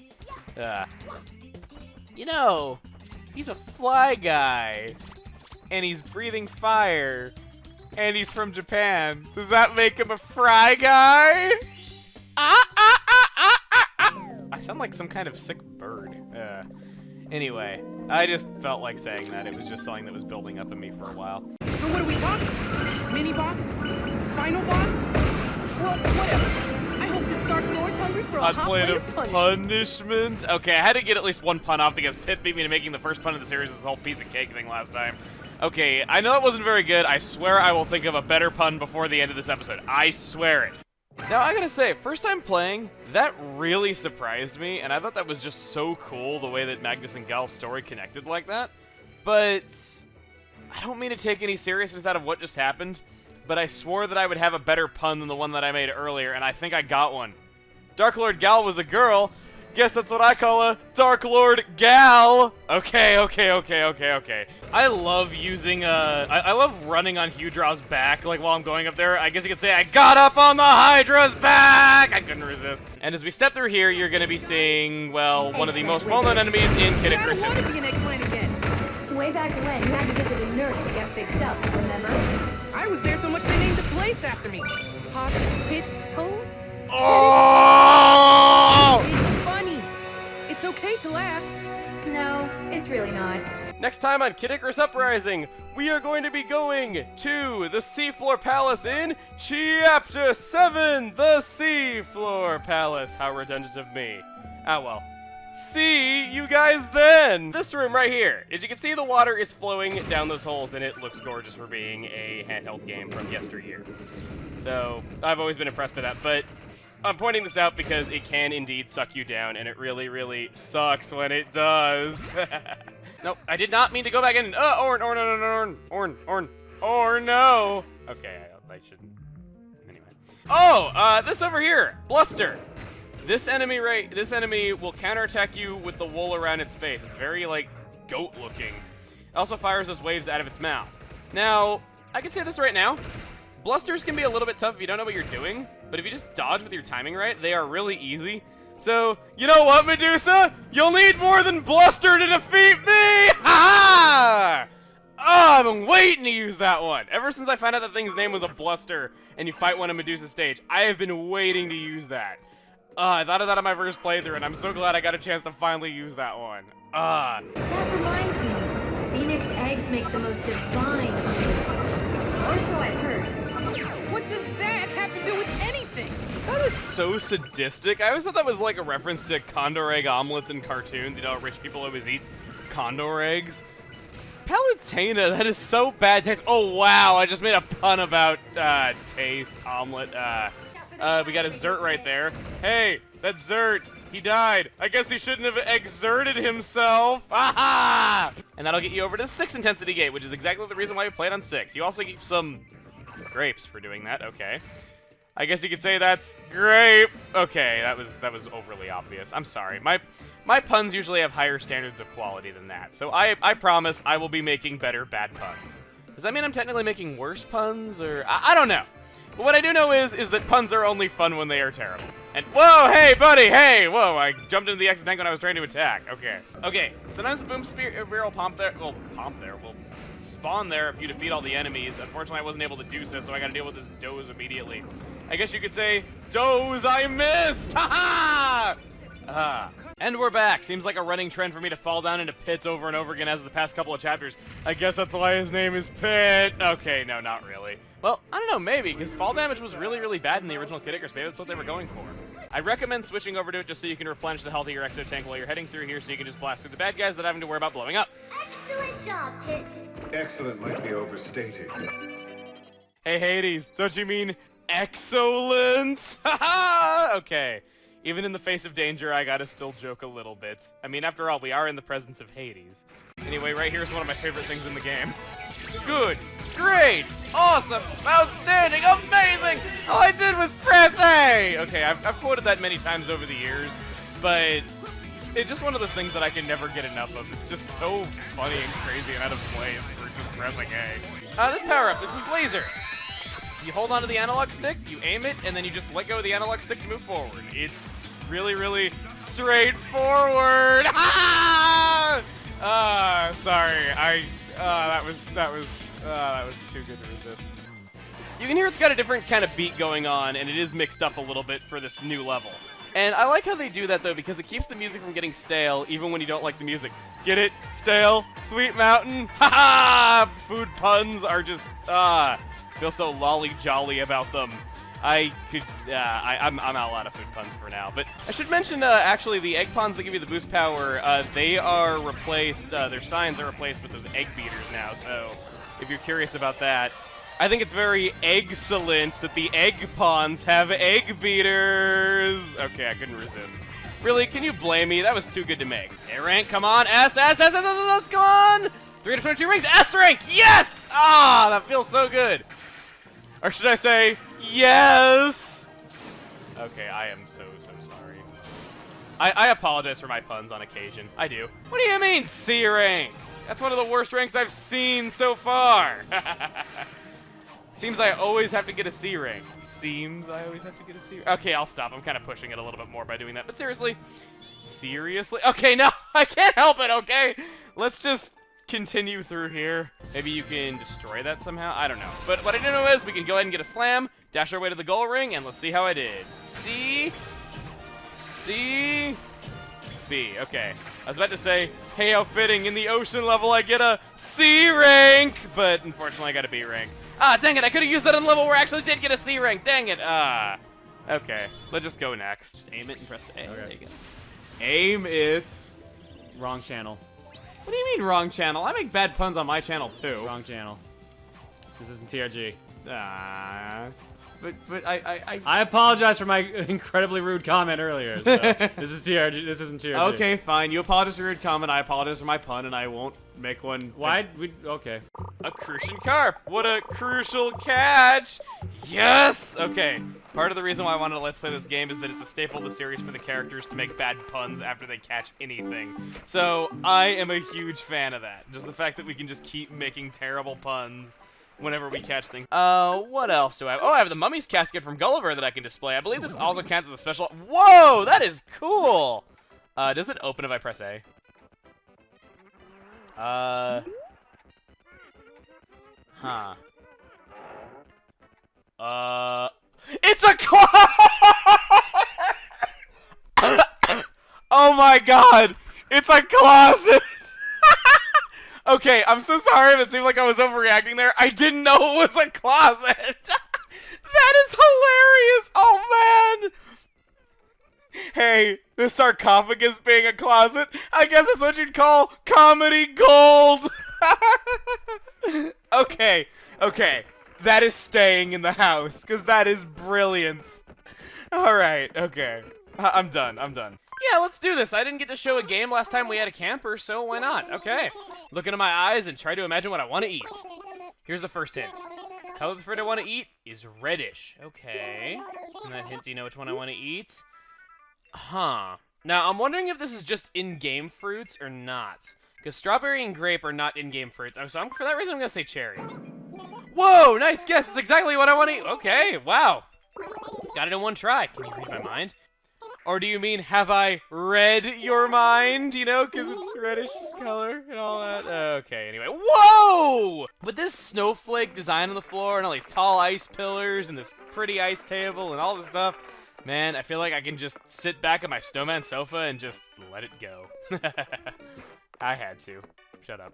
You know, he's a fly guy. And he's breathing fire. And he's from Japan. Does that make him a fry guy? I sound like some kind of sick bird. Anyway, I just felt like saying that. It was just something that was building up in me for a while. So what are we talking? Mini boss? Final boss? Well, whatever. I hope this Dark Lord's hungry for a hot plate of punishment. Okay, I had to get at least one pun off because Pip beat me to making the first pun of the series this whole piece of cake thing last time. Okay, I know it wasn't very good. I swear I will think of a better pun before the end of this episode. I swear it. Now, I gotta say, first time playing, that really surprised me, and I thought that was just so cool, the way that Magnus and Gal's story connected like that. But I don't mean to take any seriousness out of what just happened, but I swore that I would have a better pun than the one that I made earlier, and I think I got one. Dark Lord Gal was a girl, Guess that's what I call a Dark Lord gal. Okay. I love using I love running on Hudra's back, like while I'm going up there. I guess you could say I got up on the Hydra's back. I couldn't resist. And as we step through here, you're gonna be seeing, well, one of the most well-known enemies in Kid I don't want Icarus to be an eggplant again. Way back when, you had to visit a nurse to get fixed up, remember? I was there so much they named the place after me. Hospital? Oh! It's funny. It's okay to laugh. No, it's really not. Next time on Kid Icarus Uprising, we are going to be going to the Seafloor Palace in Chapter 7, the Seafloor Palace. How redundant of me. Ah, well. See you guys then! This room right here. As you can see, the water is flowing down those holes, and it looks gorgeous for being a handheld game from yesteryear. So, I've always been impressed by that, but I'm pointing this out because it can indeed suck you down, and it really, really sucks when it does. Nope, I did not mean to go back in. Orn, no. Okay, I shouldn't. Anyway. Oh, this over here, Bluster. This enemy will counterattack you with the wool around its face. It's very, like, goat-looking. It also fires those waves out of its mouth. Now, I can say this right now. Blusters can be a little bit tough if you don't know what you're doing, but if you just dodge with your timing right, they are really easy. So, you know what, Medusa? You'll need more than Bluster to defeat me! Ha-ha! Oh, I've been waiting to use that one. Ever since I found out that thing's name was a Bluster, and you fight one in Medusa's stage, I have been waiting to use that. I thought of that on my first playthrough, and I'm so glad I got a chance to finally use that one. That reminds me. Phoenix eggs make the most divine omelets. Or so I've heard. What does that have to do with anything? That is so sadistic. I always thought that was like a reference to condor egg omelets in cartoons. You know, rich people always eat condor eggs. Palutena, that is so bad taste. Oh, wow, I just made a pun about taste, omelet. We got a Zert right there. Hey, that's Zert. He died. I guess he shouldn't have exerted himself. Aha! And that'll get you over to the 6 intensity gate, which is exactly the reason why we played on 6. You also get some grapes for doing that. Okay. I guess you could say that's grape. Okay, that was overly obvious. I'm sorry. My puns usually have higher standards of quality than that. So I promise I will be making better bad puns. Does that mean I'm technically making worse puns, or I don't know. But what I do know is that puns are only fun when they are terrible. And whoa, hey buddy, hey, whoa! I jumped into the X tank when I was trying to attack. Okay. Sometimes the boom spear will will spawn there if you defeat all the enemies. Unfortunately, I wasn't able to do so, so I got to deal with this doze immediately. I guess you could say, doze, I missed! Ha ha! And we're back. Seems like a running trend for me to fall down into pits over and over again as the past couple of chapters. I guess that's why his name is Pit. Okay, no, not really. Well, I don't know, maybe, because fall damage was really, really bad in the original Kid Icarus. Maybe that's what they were going for. I recommend switching over to it just so you can replenish the health of your exo tank while you're heading through here, so you can just blast through the bad guys without having to worry about blowing up. Excellent job, Pit. Excellent might be overstated. Hey, Hades, don't you mean excellent? Haha! Okay. Even in the face of danger, I gotta still joke a little bit. I mean, after all, we are in the presence of Hades. Anyway, right here is one of my favorite things in the game. Good, great, awesome, outstanding, amazing! All I did was press A! Okay, I've quoted that many times over the years, but it's just one of those things that I can never get enough of. It's just so funny and crazy and out of place for just pressing A. This power-up, this is laser. You hold onto the analog stick, you aim it, and then you just let go of the analog stick to move forward. It's really, really straightforward. Sorry. That was too good to resist. You can hear it's got a different kind of beat going on, and it is mixed up a little bit for this new level. And I like how they do that, though, because it keeps the music from getting stale, even when you don't like the music. Get it? Stale? Sweet Mountain? Ha-ha! Food puns are just, feel so lolly-jolly about them. I'm out of food puns for now. But I should mention, actually, the egg pawns that give you the boost power, they are replaced, their signs are replaced with those egg beaters now, so if you're curious about that, I think it's very excellent that the egg pawns have egg beaters. Okay, I couldn't resist. Really, can you blame me? That was too good to make. A rank, come on, S, come on! 3 out of 22 rings, S rank, yes! Ah, that feels so good. Or should I say, yes! Okay, I am so sorry. I apologize for my puns on occasion. I do. What do you mean, C rank? That's one of the worst ranks I've seen so far. Seems I always have to get a C rank. Seems I always have to get a C rank. Okay, I'll stop. I'm kind of pushing it a little bit more by doing that. But seriously? Seriously? Okay, no, I can't help it, okay? Let's just continue through here. Maybe you can destroy that somehow? I don't know. But what I do know is we can go ahead and get a slam, dash our way to the goal ring, and let's see how I did. C, B. Okay. I was about to say, hey, how fitting, in the ocean level I get a C rank, but unfortunately I got a B rank. Ah, dang it, I could have used that on the level where I actually did get a C rank, dang it. Ah. Okay, let's just go next. Just aim it and press A. Okay. There you go. Aim it. Wrong channel. What do you mean wrong channel? I make bad puns on my channel too. Wrong channel. This isn't TRG. Ah. But I I apologize for my incredibly rude comment earlier. So this is TRG. This isn't TRG. Okay, fine. You apologize for your comment. I apologize for my pun, and I won't make one. Why? Okay. A crucian carp. What a crucial catch! Yes! Okay. Part of the reason why I wanted to let's play this game is that it's a staple of the series for the characters to make bad puns after they catch anything. So I am a huge fan of that. Just the fact that we can just keep making terrible puns whenever we catch things. What else do I have? Oh, I have the mummy's casket from Gulliver that I can display. I believe this also counts as a special. Whoa, that is cool! Does it open if I press A? Huh. It's a Oh my god! It's a closet! Okay, I'm so sorry if it seemed like I was overreacting there. I didn't know it was a closet! That is hilarious! Oh man! Hey, the sarcophagus being a closet, I guess that's what you'd call comedy gold! Okay, okay. That is staying in the house, because that is brilliance. Alright, okay. I'm done, I'm done. Yeah, let's do this. I didn't get to show a game last time we had a camper, so why not? Okay. Look into my eyes and try to imagine what I want to eat. Here's the first hint. The color of the fruit I want to eat is reddish. Okay. And that hint, do you know which one I want to eat? Huh. Now, I'm wondering if this is just in-game fruits or not. Because strawberry and grape are not in-game fruits. So for that reason, I'm going to say cherry. Whoa, nice guess. That's exactly what I want to eat. Okay, wow. Got it in one try. Can you read my mind? Or do you mean, have I read your mind? You know, because it's reddish color and all that. Okay, anyway. Whoa! With this snowflake design on the floor and all these tall ice pillars and this pretty ice table and all this stuff, man, I feel like I can just sit back on my snowman sofa and just let it go. I had to. Shut up.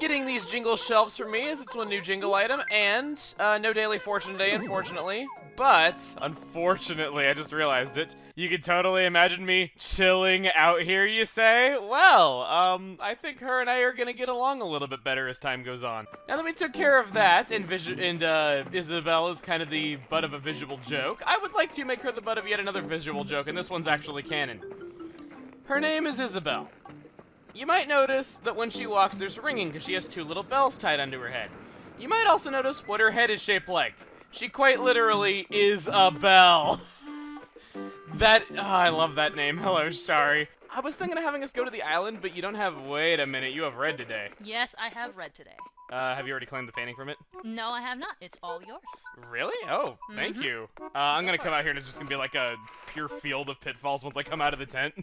Getting these jingle shelves for me is its one new jingle item, and no daily fortune day, unfortunately. But, unfortunately, I just realized it. You could totally imagine me chilling out here, you say? Well, I think her and I are gonna get along a little bit better as time goes on. Now that we took care of that, and Isabelle is kind of the butt of a visual joke, I would like to make her the butt of yet another visual joke, and this one's actually canon. Her name is Isabelle. You might notice that when she walks, there's ringing because she has two little bells tied onto her head. You might also notice what her head is shaped like. She quite literally is a bell. I love that name. Hello, sorry. I was thinking of having us go to the island, but you don't have, wait a minute, you have red today. Yes, I have red today. Have you already claimed the painting from it? No, I have not. It's all yours. Really? Oh, thank you. I'm gonna come out here and it's just gonna be like a pure field of pitfalls once I come out of the tent.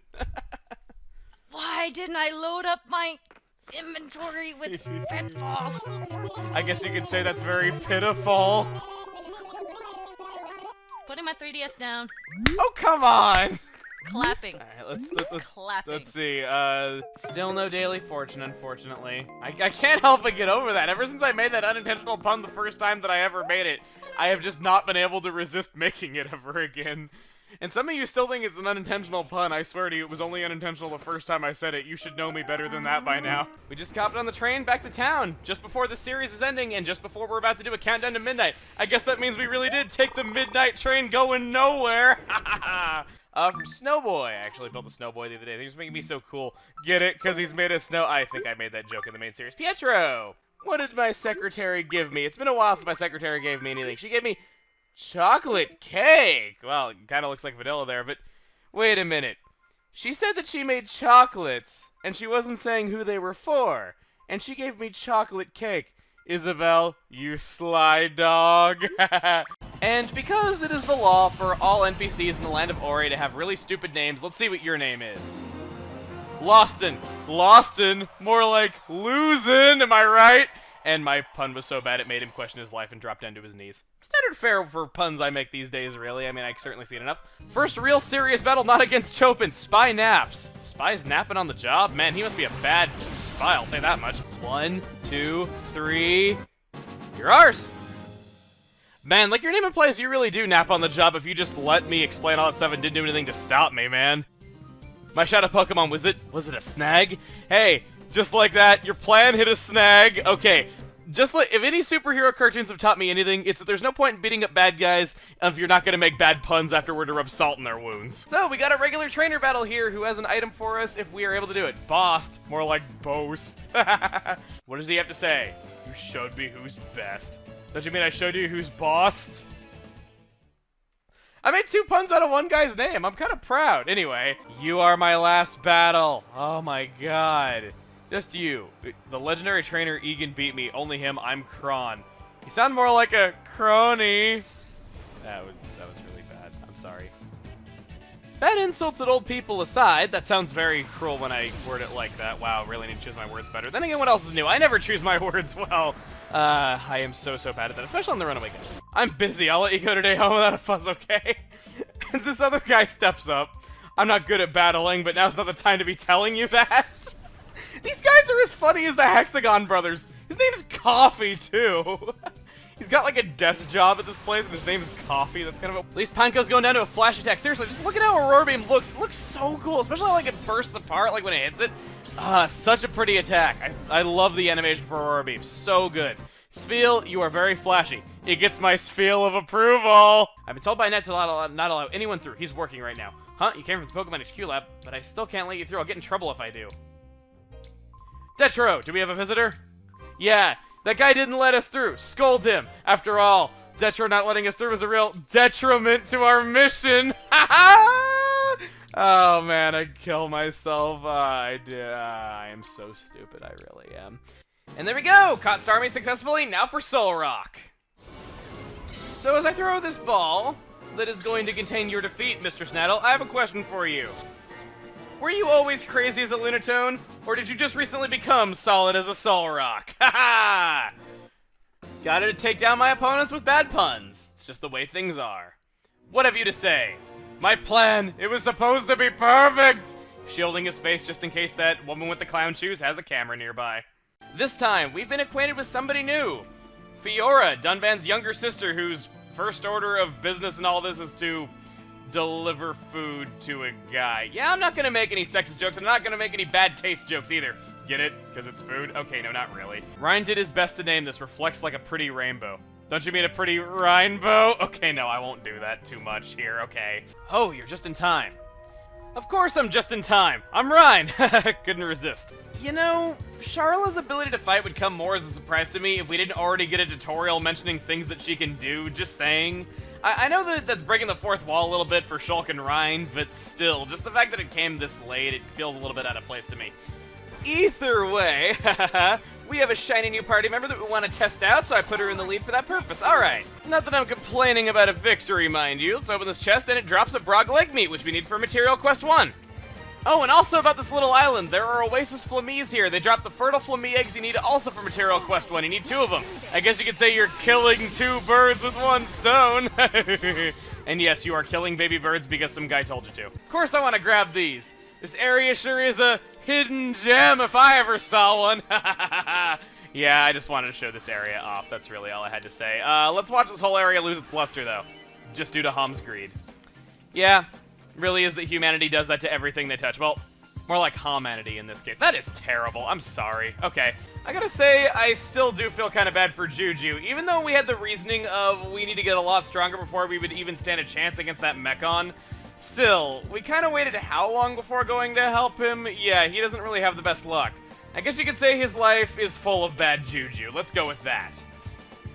Why didn't I load up my inventory with pitfalls? I guess you could say that's very pitiful. Putting my 3DS down. Oh, come on! Clapping. Alright, Clapping. let's see. Still no daily fortune, unfortunately. I can't help but get over that. Ever since I made that unintentional pun the first time that I ever made it, I have just not been able to resist making it ever again. And some of you still think it's an unintentional pun. I swear to you, it was only unintentional the first time I said it. You should know me better than that by now. We just hopped on the train back to town, just before the series is ending, and just before we're about to do a countdown to midnight. I guess that means we really did take the midnight train going nowhere. From Snowboy. I actually built a Snowboy the other day. They're just making me so cool. Get it? Because he's made of snow. I think I made that joke in the main series. Pietro! What did my secretary give me? It's been a while since my secretary gave me anything. She gave me chocolate cake! Well, it kind of looks like vanilla there, but wait a minute. She said that she made chocolates, and she wasn't saying who they were for. And she gave me chocolate cake. Isabel, you sly dog. And because it is the law for all NPCs in the land of Ori to have really stupid names, let's see what your name is. Loston. Loston? More like losin', am I right? And my pun was so bad it made him question his life and drop down to his knees. Standard fare for puns I make these days, really. I mean, I certainly see it enough. First real serious battle not against Chopin. Spy naps. Spy's napping on the job? Man, he must be a bad spy, I'll say that much. 1, 2, 3... You're ours! Man, like your name implies you really do nap on the job if you just let me explain all that stuff and didn't do anything to stop me, man. My shadow Pokemon, was it a snag? Hey, just like that, your plan hit a snag. Okay, just like, if any superhero cartoons have taught me anything, it's that there's no point in beating up bad guys if you're not gonna make bad puns afterward to rub salt in their wounds. So, we got a regular trainer battle here who has an item for us if we are able to do it. Bossed, more like boast. What does he have to say? You showed me who's best. Don't you mean I showed you who's bossed? I made 2 puns out of one guy's name. I'm kind of proud. Anyway, you are my last battle. Oh my god. Just you. The legendary trainer Egan beat me. Only him. I'm Kron. You sound more like a crony. That was really bad. I'm sorry. Bad insults at old people aside, that sounds very cruel when I word it like that. Wow, really need to choose my words better. Then again, what else is new? I never choose my words well. I am so bad at that, especially on the runaway guys. I'm busy. I'll let you go today home without a fuss, okay? This other guy steps up. I'm not good at battling, but now's not the time to be telling you that. These guys are as funny as the Hexagon brothers. His name's Coffee, too. He's got like a desk job at this place, and his name's Coffee. That's kind of a... At least Panko's going down to a flash attack. Seriously, just look at how Aurora Beam looks. It looks so cool, especially how like it bursts apart, like when it hits it. Such a pretty attack. I love the animation for Aurora Beam. So good. Spheal, you are very flashy. It gets my spheal of approval. I've been told by Net to not allow anyone through. He's working right now. Huh? You came from the Pokemon HQ lab, but I still can't let you through. I'll get in trouble if I do. Detro, do we have a visitor? Yeah, that guy didn't let us through. Scold him. After all, Detro not letting us through was a real detriment to our mission. Oh man, I'd kill myself. I am so stupid, I really am. And there we go! Caught Starmie successfully, now for Soul Rock. So as I throw this ball that is going to contain your defeat, Mr. Snaddle, I have a question for you. Were you always crazy as a Lunatone, or did you just recently become solid as a Soul Rock? Ha-ha! Gotta take down my opponents with bad puns. It's just the way things are. What have you to say? My plan, it was supposed to be perfect! Shielding his face just in case that woman with the clown shoes has a camera nearby. This time, we've been acquainted with somebody new. Fiora, Dunban's younger sister, whose first order of business in all this is to deliver food to a guy. Yeah, I'm not gonna make any sexist jokes, and I'm not gonna make any bad taste jokes either. Get it? Because it's food? Okay, no, not really. Ryan did his best to name this Reflects Like a Pretty Rainbow. Don't you mean a pretty rainbow? Okay, no, I won't do that too much here, okay. Oh, you're just in time. Of course I'm just in time. I'm Ryan. Couldn't resist. You know, Charlotte's ability to fight would come more as a surprise to me if we didn't already get a tutorial mentioning things that she can do, just saying. I know that that's breaking the fourth wall a little bit for Shulk and Ryan, but still, just the fact that it came this late, it feels a little bit out of place to me. Either way, we have a shiny new party member that we want to test out, so I put her in the lead for that purpose. Alright. Not that I'm complaining about a victory, mind you. Let's open this chest, and it drops a Brog leg meat, which we need for Material Quest 1. Oh, and also about this little island. There are Oasis Flamies here. They drop the fertile Flamie eggs you need also for Material Quest 1. You need 2 of them. I guess you could say you're killing 2 birds with 1 stone. And yes, you are killing baby birds because some guy told you to. Of course I want to grab these. This area sure is a hidden gem if I ever saw one. Yeah, I just wanted to show this area off. That's really all I had to say. Let's watch this whole area lose its luster, though. Just due to Hom's greed. Yeah, really is that humanity does that to everything they touch. Well, more like humanity in this case. That is terrible. I'm sorry. Okay. I gotta say, I still do feel kind of bad for Juju. Even though we had the reasoning of we need to get a lot stronger before we would even stand a chance against that Mechon. Still, we kind of waited how long before going to help him? Yeah, he doesn't really have the best luck. I guess you could say his life is full of bad juju. Let's go with that.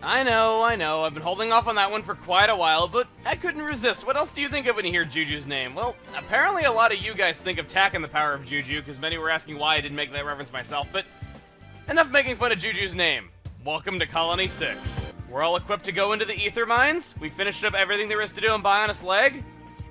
I know, I've been holding off on that one for quite a while, but I couldn't resist. What else do you think of when you hear Juju's name? Well, apparently a lot of you guys think of Tak and the power of Juju, because many were asking why I didn't make that reference myself, but enough making fun of Juju's name. Welcome to Colony 6. We're all equipped to go into the ether mines, we finished up everything there is to do on Bionis Leg,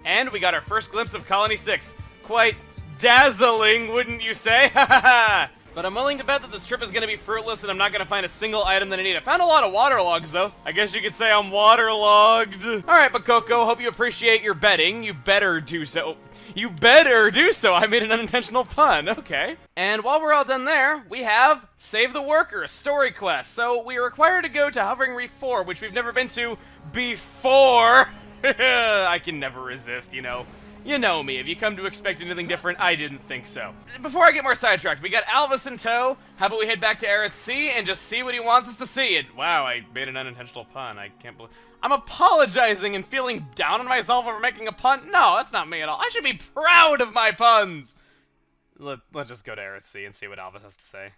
and we got our first glimpse of Colony 6. Quite dazzling, wouldn't you say? Ha ha ha! But I'm willing to bet that this trip is going to be fruitless and I'm not going to find a single item that I need. I found a lot of waterlogs, though. I guess you could say I'm waterlogged. Alright, but Coco, hope you appreciate your betting. You better do so. You better do so. I made an unintentional pun. Okay. And while we're all done there, we have Save the Worker, a story quest. So we are required to go to Hovering Reef 4, which we've never been to before. I can never resist, you know. You know me, if you come to expect anything different, I didn't think so. Before I get more sidetracked, we got Alvis in tow. How about we head back to Aerith C and just see what he wants us to see? Wow, I made an unintentional pun. I can't believe... I'm apologizing and feeling down on myself over making a pun? No, that's not me at all. I should be proud of my puns! Let's just go to Aerith C and see what Alvis has to say.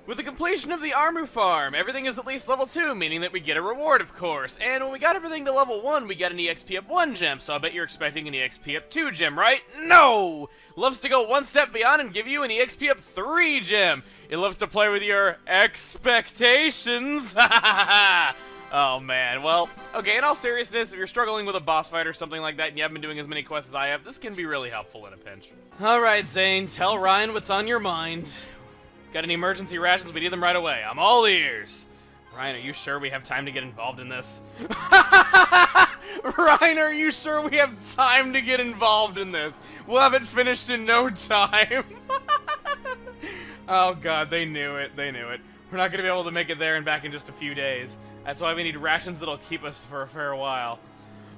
With the completion of the Armu Farm, everything is at least level 2, meaning that we get a reward, of course. And when we got everything to level 1, we got an EXP up 1 gem, so I bet you're expecting an EXP up 2 gem, right? No! Loves to go one step beyond and give you an EXP up 3 gem. It loves to play with your expectations. Oh man, well, okay, in all seriousness, if you're struggling with a boss fight or something like that and you haven't been doing as many quests as I have, this can be really helpful in a pinch. Alright, Zane, tell Ryan what's on your mind. Got any emergency rations? We need them right away. I'm all ears. Ryan, are you sure we have time to get involved in this? Ryan, are you sure we have time to get involved in this? We'll have it finished in no time. Oh god, they knew it. They knew it. We're not going to be able to make it there and back in just a few days. That's why we need rations that'll keep us for a fair while.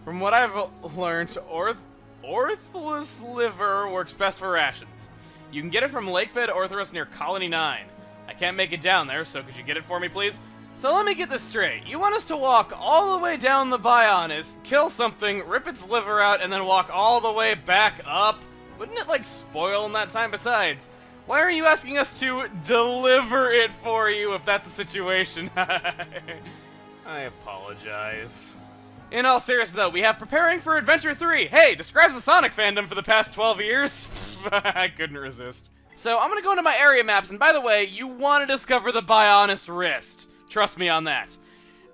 From what I've learned, Orthless liver works best for rations. You can get it from Lakebed Orthrus near Colony 9. I can't make it down there, so could you get it for me, please? So let me get this straight. You want us to walk all the way down the Bionis, kill something, rip its liver out, and then walk all the way back up? Wouldn't it, like, spoil in that time? Besides, why are you asking us to deliver it for you if that's the situation? I apologize. In all seriousness, though, we have Preparing for Adventure 3. Hey, describes the Sonic fandom for the past 12 years. I couldn't resist. So, I'm gonna go into my area maps, and by the way, you want to discover the Bionis Wrist. Trust me on that.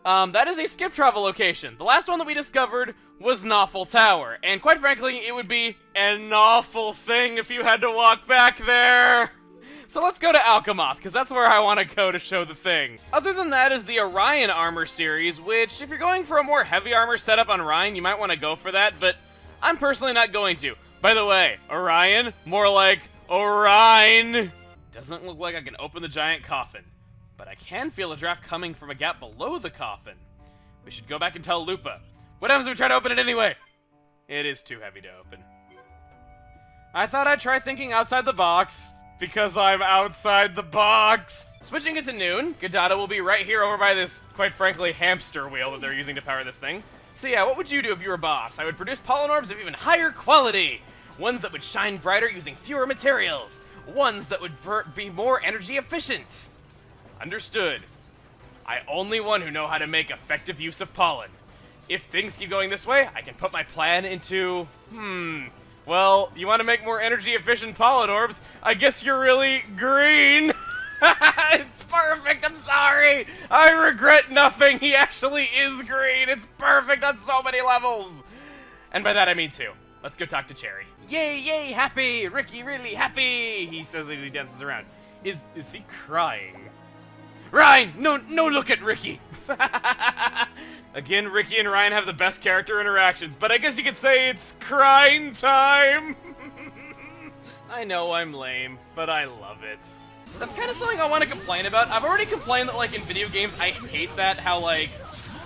That is a skip travel location. The last one that we discovered was Nawful Tower, and quite frankly, it would be an awful thing if you had to walk back there. So let's go to Alchemoth, because that's where I want to go to show the thing. Other than that is the Orion Armor series, which, if you're going for a more heavy armor setup on Orion, you might want to go for that, but I'm personally not going to. By the way, Orion, more like Orion. Doesn't look like I can open the giant coffin, but I can feel a draft coming from a gap below the coffin. We should go back and tell Lupa. What happens if we try to open it anyway? It is too heavy to open. I thought I'd try thinking outside the box. Because I'm outside the box. Switching it to noon, Godada will be right here over by this, quite frankly, hamster wheel that they're using to power this thing. So yeah, what would you do if you were a boss? I would produce pollen orbs of even higher quality. Ones that would shine brighter using fewer materials. Ones that would be more energy efficient. Understood. I only one who know how to make effective use of pollen. If things keep going this way, I can put my plan into, well, you want to make more energy-efficient pollen orbs? I guess you're really green. It's perfect, I'm sorry. I regret nothing. He actually is green. It's perfect on so many levels. And by that I mean 2. Let's go talk to Cherry. Yay, yay, happy. Ricky really happy, he says as he dances around. Is he crying? Ryan, no look at Ricky. Again, Ricky and Ryan have the best character interactions, but I guess you could say it's crying time. I know I'm lame, but I love it. That's kind of something I want to complain about. I've already complained that, like, in video games, I hate that, how, like,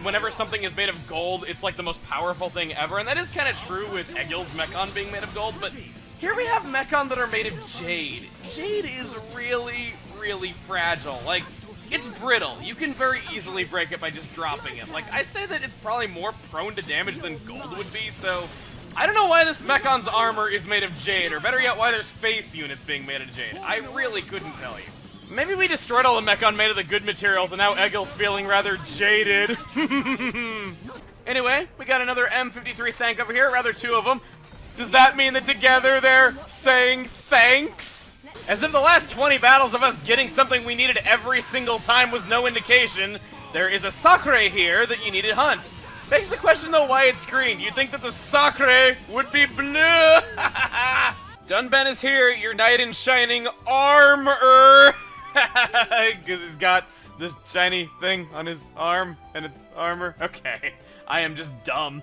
whenever something is made of gold, it's, like, the most powerful thing ever, and that is kind of true with Egil's Mechon being made of gold, but here we have Mechon that are made of jade. Jade is really, really fragile. Like, it's brittle. You can very easily break it by just dropping it. Like, I'd say that it's probably more prone to damage than gold would be, so I don't know why this Mekon's armor is made of jade, or better yet, why there's face units being made of jade. I really couldn't tell you. Maybe we destroyed all the Mechon made of the good materials, and now Egil's feeling rather jaded. Anyway, we got another M53 thank over here, rather two of them. Does that mean that together they're saying thanks? As if the last 20 battles of us getting something we needed every single time was no indication, there is a Sakura here that you need to hunt. Begs the question though why it's green. You'd think that the Sakura would be blue. Dunben is here, your knight in shining armor. Because he's got this shiny thing on his arm, and it's armor. Okay, I am just dumb.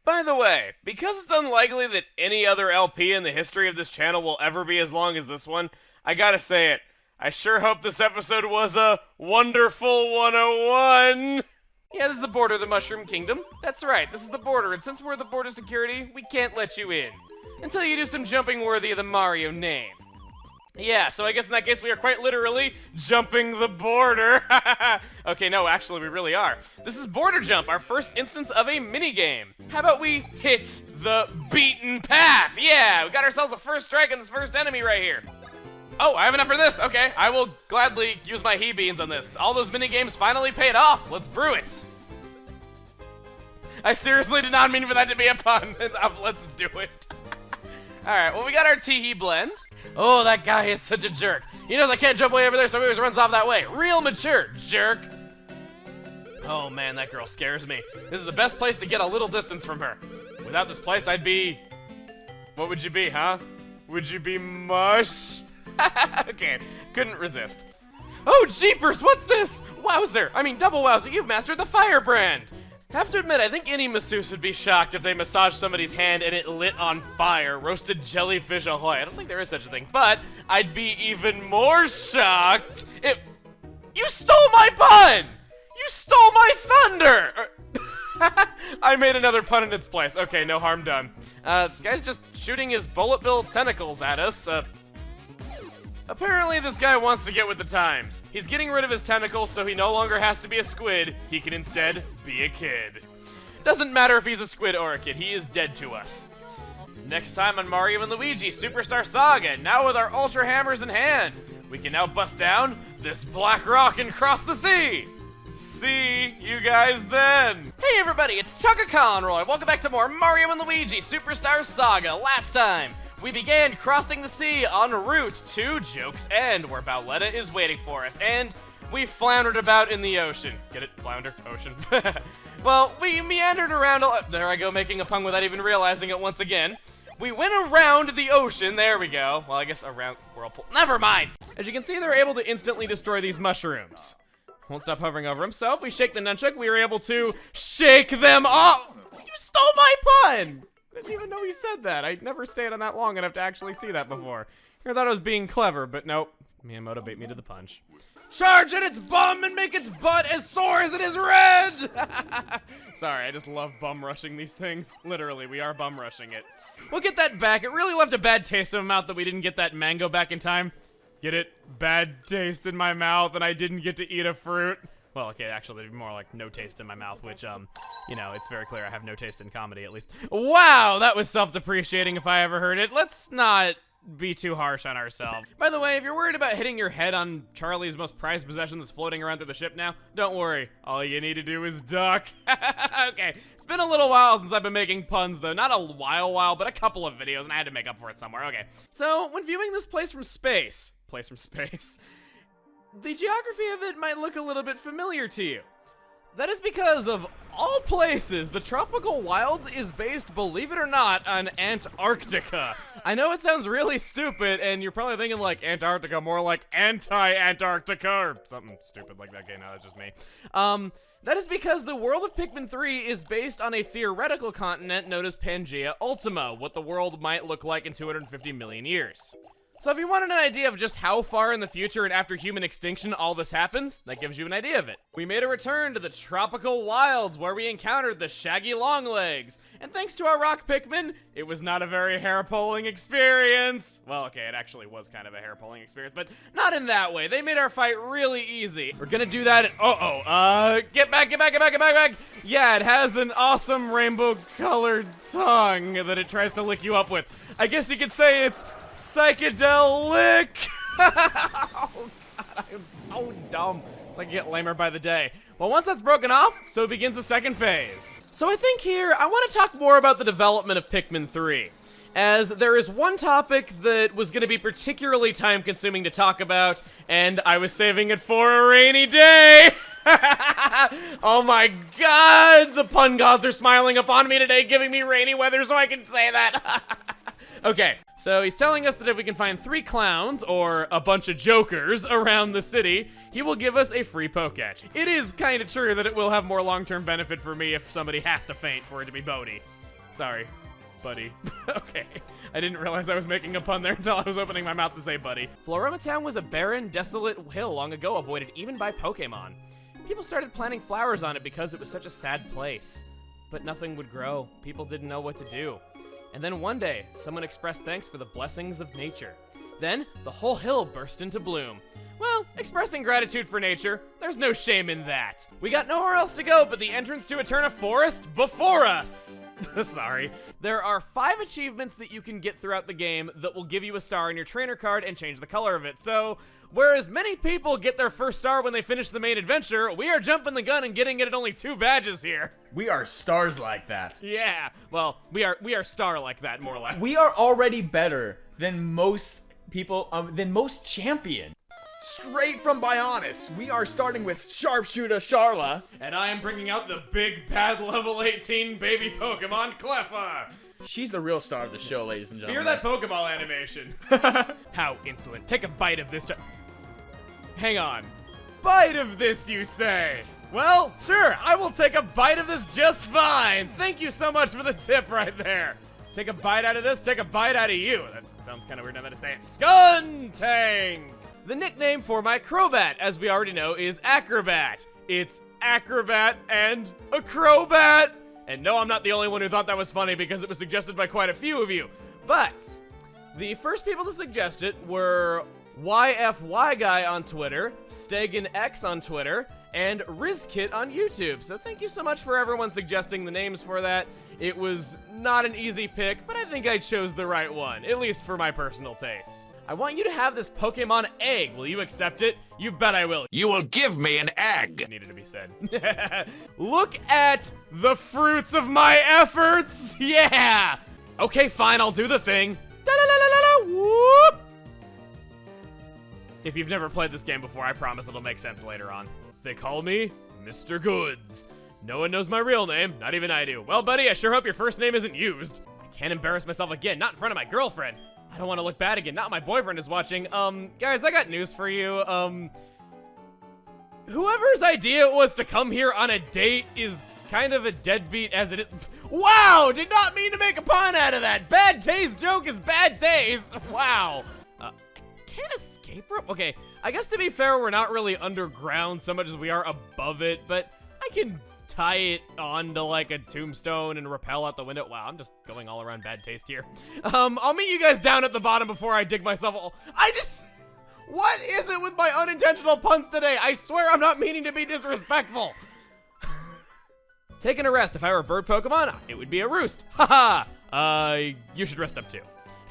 By the way, because it's unlikely that any other LP in the history of this channel will ever be as long as this one, I gotta say it. I sure hope this episode was a wonderful 101. Yeah, this is the border of the Mushroom Kingdom. That's right, this is the border, and since we're the border security, we can't let you in. Until you do some jumping worthy of the Mario name. Yeah, so I guess in that case we are quite literally jumping the border. Okay, no, actually we really are. This is Border Jump, our first instance of a minigame. How about we hit the beaten path? Yeah, we got ourselves a first strike on this first enemy right here. Oh, I have enough for this. Okay, I will gladly use my he-beans on this. All those minigames finally paid off. Let's brew it. I seriously did not mean for that to be a pun. Let's do it. Alright, well we got our Teehee blend. Oh, that guy is such a jerk. He knows I can't jump way over there, so he always runs off that way. Real mature, jerk. Oh man, that girl scares me. This is the best place to get a little distance from her. Without this place, I'd be... What would you be, huh? Would you be mush? Okay, couldn't resist. Oh, jeepers, what's this? Wowzer, I mean double wowzer, you've mastered the firebrand. Have to admit, I think any masseuse would be shocked if they massaged somebody's hand and it lit on fire. Roasted jellyfish ahoy. I don't think there is such a thing, but I'd be even more shocked if... You stole my pun! You stole my thunder! I made another pun in its place. Okay, no harm done. This guy's just shooting his bullet bill tentacles at us. Apparently this guy wants to get with the times. He's getting rid of his tentacles so he no longer has to be a squid. He can instead be a kid. Doesn't matter if he's a squid or a kid, he is dead to us. Next time on Mario & Luigi Superstar Saga, now with our Ultra Hammers in hand, we can now bust down this black rock and cross the sea. See you guys then. Hey everybody, it's Chuggaaconroy. Welcome back to more Mario & Luigi Superstar Saga. Last time, we began crossing the sea en route to Joke's End, where Bowletta is waiting for us, and we floundered about in the ocean. Get it? Flounder? Ocean. Well, we meandered around there I go, making a pun without even realizing it once again. We went around the ocean, there we go. Well, I guess around Whirlpool. Never mind! As you can see, they're able to instantly destroy these mushrooms. Won't stop hovering over them, so if we shake the nunchuck, we were able to shake them off! You stole my pun! I didn't even know he said that. I never stayed on that long enough to actually see that before. I thought I was being clever, but nope. Miyamoto beat me to the punch. Charge at its bum and make its butt as sore as it is red! Sorry, I just love bum rushing these things. Literally, we are bum rushing it. We'll get that back. It really left a bad taste in my mouth that we didn't get that mango back in time. Get it? Bad taste in my mouth and I didn't get to eat a fruit. Well, okay, actually, there'd be more like no taste in my mouth, which, you know, it's very clear I have no taste in comedy, at least. Wow, that was self-depreciating if I ever heard it. Let's not be too harsh on ourselves. By the way, if you're worried about hitting your head on Charlie's most prized possession that's floating around through the ship now, don't worry. All you need to do is duck. Okay, it's been a little while since I've been making puns, though. Not a while, but a couple of videos, and I had to make up for it somewhere. Okay, so when viewing this place from space, the geography of it might look a little bit familiar to you. That is because of all places, the tropical wilds is based, believe it or not, on Antarctica. I know it sounds really stupid, and you're probably thinking like Antarctica, more like anti-Antarctica, or something stupid like that. Okay, no, that's just me. That is because the world of Pikmin 3 is based on a theoretical continent known as Pangea Ultima, what the world might look like in 250 million years. So if you wanted an idea of just how far in the future and after human extinction all this happens, that gives you an idea of it. We made a return to the tropical wilds where we encountered the shaggy longlegs. And thanks to our rock Pikmin, it was not a very hair-pulling experience. Well, okay, it actually was kind of a hair-pulling experience, but not in that way. They made our fight really easy. We're gonna do that get back. Yeah, it has an awesome rainbow-colored tongue that it tries to lick you up with. I guess you could say it's psychedelic. Oh, God, I'm so dumb. It's like I get lamer by the day. Well, once that's broken off, so begins the second phase. So I think here, I want to talk more about the development of Pikmin 3. As there is one topic that was going to be particularly time-consuming to talk about, and I was saving it for a rainy day! Oh my god! The pun gods are smiling upon me today, giving me rainy weather so I can say that! Okay, so he's telling us that if we can find 3 clowns, or a bunch of jokers, around the city, he will give us a free Poketch. It is kind of true that it will have more long-term benefit for me if somebody has to faint for it to be Bodhi. Sorry. Buddy. Okay. I didn't realize I was making a pun there until I was opening my mouth to say buddy. Floroma Town was a barren, desolate hill long ago, avoided even by Pokemon. People started planting flowers on it because it was such a sad place. But nothing would grow. People didn't know what to do. And then one day, someone expressed thanks for the blessings of nature. Then, the whole hill burst into bloom. Well, expressing gratitude for nature, there's no shame in that. We got nowhere else to go but the entrance to Eterna Forest before us. Sorry. There are 5 achievements that you can get throughout the game that will give you a star in your trainer card and change the color of it. So, whereas many people get their first star when they finish the main adventure, we are jumping the gun and getting it at only 2 badges here. We are stars like that. Yeah, well, we are star like that, more or less. We are already better than most people, than most champion. Straight from Bionis, we are starting with Sharpshooter Charla. And I am bringing out the big bad level 18 baby Pokemon Cleffa. She's the real star of the show, ladies and gentlemen. Fear that Pokeball animation. How insolent. Take a bite of this. Hang on. Bite of this, you say? Well, sure, I will take a bite of this just fine. Thank you so much for the tip right there. Take a bite out of this, take a bite out of you. That sounds kind of weird now that I say it. Skuntang! The nickname for my Crobat, as we already know, is Acrobat. It's Acrobat and Acrobat. And no, I'm not the only one who thought that was funny because it was suggested by quite a few of you. But the first people to suggest it were YFY Guy on Twitter, SteganX on Twitter, and RizKit on YouTube. So thank you so much for everyone suggesting the names for that. It was not an easy pick, but I think I chose the right one, at least for my personal tastes. I want you to have this Pokemon egg. Will you accept it? You bet I will. You will give me an egg. Needed to be said. Look at the fruits of my efforts. Yeah. Okay, fine. I'll do the thing. Whoop. If you've never played this game before, I promise it'll make sense later on. They call me Mr. Goods. No one knows my real name. Not even I do. Well, buddy, I sure hope your first name isn't used. I can't embarrass myself again. Not in front of my girlfriend. I don't want to look bad again. Not my boyfriend is watching. Guys, I got news for you. Whoever's idea it was to come here on a date is kind of a deadbeat as it is. Wow! Did not mean to make a pun out of that. Bad taste joke is bad taste. Wow. I can't escape rope. Okay, I guess to be fair, we're not really underground so much as we are above it, but I can tie it onto like a tombstone and rappel out the window. Wow, I'm just going all around bad taste here. I'll meet you guys down at the bottom before I dig myself. What is it with my unintentional puns today? I swear I'm not meaning to be disrespectful. Taking a rest. If I were a bird Pokemon, it would be a roost. Haha. You should rest up too.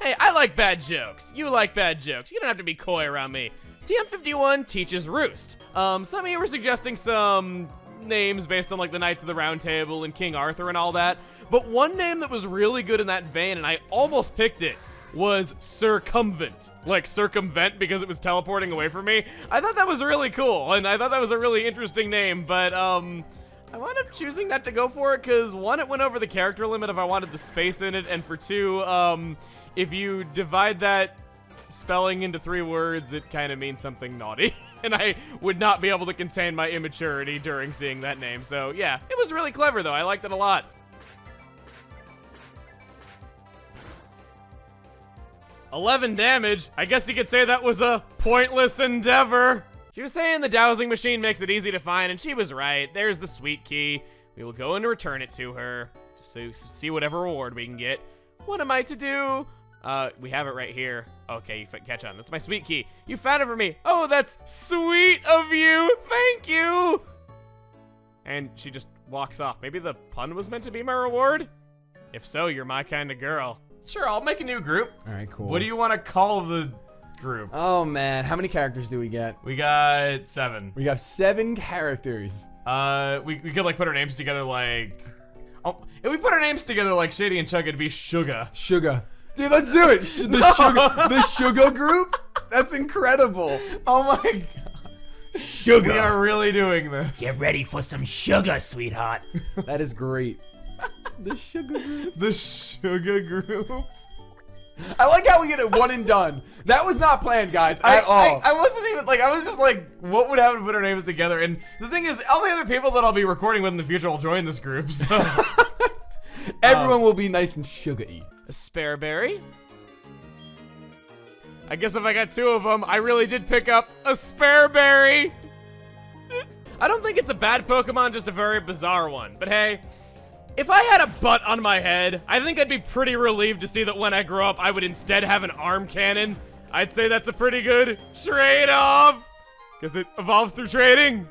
Hey, I like bad jokes. You like bad jokes. You don't have to be coy around me. TM51 teaches roost. Some of you were suggesting some names based on like the Knights of the Round Table and King Arthur and all that, but one name that was really good in that vein, and I almost picked it, was Circumvent. Like circumvent because it was teleporting away from me. I thought that was really cool, and I thought that was a really interesting name, but I wound up choosing not to go for it because 1, it went over the character limit if I wanted the space in it, and for 2, if you divide that spelling into 3 words, it kind of means something naughty. And I would not be able to contain my immaturity during seeing that name. So yeah, it was really clever though. I liked it a lot. $11 damage. I guess you could say that was a pointless endeavor. She was saying the dowsing machine makes it easy to find, and she was right. There's the sweet key. We will go and return it to her, just so see whatever reward we can get. What am I to do? We have it right here. Okay, you catch on. That's my sweet key. You found it for me. Oh, that's sweet of you. Thank you. And she just walks off. Maybe the pun was meant to be my reward? If so, you're my kind of girl. Sure, I'll make a new group. All right, cool. What do you want to call the group. Oh man, how many characters do we get? We got 7. We got 7 characters. We could like put our names together like. Oh, if we put our names together like Shady and Chugga, it'd be Sugar. Sugar. Dude, let's do it. The Sugar group? That's incredible. Oh my god. Sugar. We are really doing this. Get ready for some sugar, sweetheart. That is great. The Sugar group. The Sugar group. I like how we get it one and done. That was not planned, guys, at all. I wasn't even like, I was just like, what would happen to put our names together? And the thing is, all the other people that I'll be recording with in the future will join this group, so. Everyone will be nice and sugar-y. A spare berry? I guess if I got 2 of them, I really did pick up a spare berry. I don't think it's a bad Pokemon, just a very bizarre one. But hey, if I had a butt on my head, I think I'd be pretty relieved to see that when I grow up, I would instead have an arm cannon. I'd say that's a pretty good trade-off, because it evolves through trading.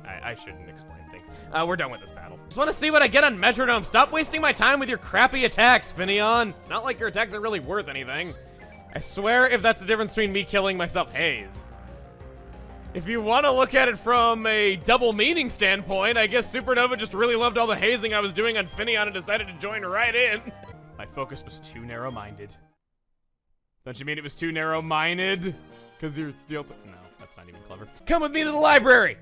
I shouldn't explain things. We're done with this battle. Just want to see what I get on Metronome. Stop wasting my time with your crappy attacks, Finneon. It's not like your attacks are really worth anything. I swear if that's the difference between me killing myself, Haze. If you want to look at it from a double meaning standpoint, I guess Supernova just really loved all the hazing I was doing on Finneon and decided to join right in. My focus was too narrow-minded. Don't you mean it was too narrow-minded? Because you're still no, that's not even clever. Come with me to the library!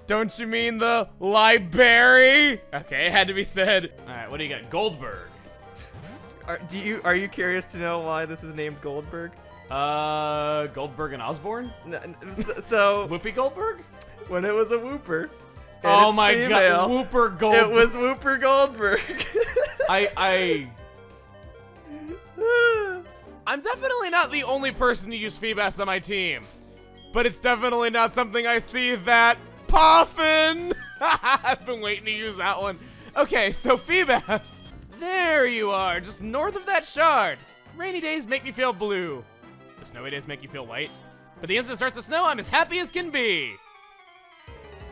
Don't you mean the library? Okay, it had to be said. Alright, what do you got? Goldberg. Are you curious to know why this is named Goldberg? Goldberg and Osborne? So Whoopi Goldberg? When it was a Whooper. Oh my god, Whooper Goldberg. It was Whooper Goldberg. I'm definitely not the only person to use Feebas on my team. But it's definitely not something I see that often. I've been waiting to use that one. Okay, so Feebas. There you are, just north of that shard. Rainy days make me feel blue. The snowy days make you feel white. But the instant it starts to snow, I'm as happy as can be.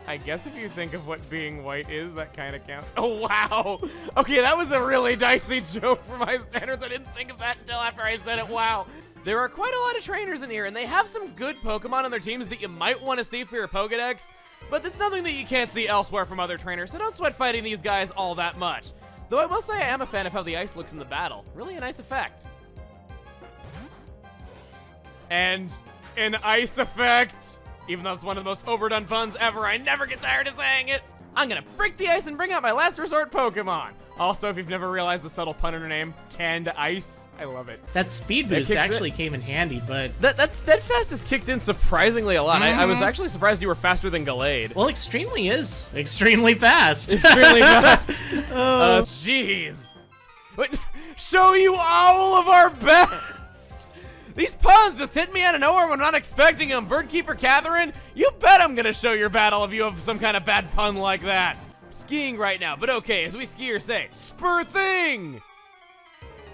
I guess if you think of what being white is, that kind of counts. Oh, wow. Okay, that was a really dicey joke for my standards. I didn't think of that until after I said it. Wow. There are quite a lot of trainers in here, and they have some good Pokemon on their teams that you might want to see for your Pokedex, but it's nothing that you can't see elsewhere from other trainers, so don't sweat fighting these guys all that much. Though I will say I am a fan of how the ice looks in the battle. Really a nice effect. And an ice effect. Even though it's one of the most overdone puns ever, I never get tired of saying it. I'm gonna break the ice and bring out my last resort Pokemon. Also, if you've never realized the subtle pun in her name, Canned Ice. I love it. That speed boost actually came in handy, but... That Steadfast has kicked in surprisingly a lot. I was actually surprised you were faster than Gallade. Well, Extremely is extremely fast. Extremely fast. Jeez. Show you all of our best. These puns just hit me out of nowhere when I'm not expecting them. Birdkeeper Catherine, you bet I'm gonna show your battle if you have some kind of bad pun like that. I'm skiing right now, but okay, as we skiers say, Spur Thing!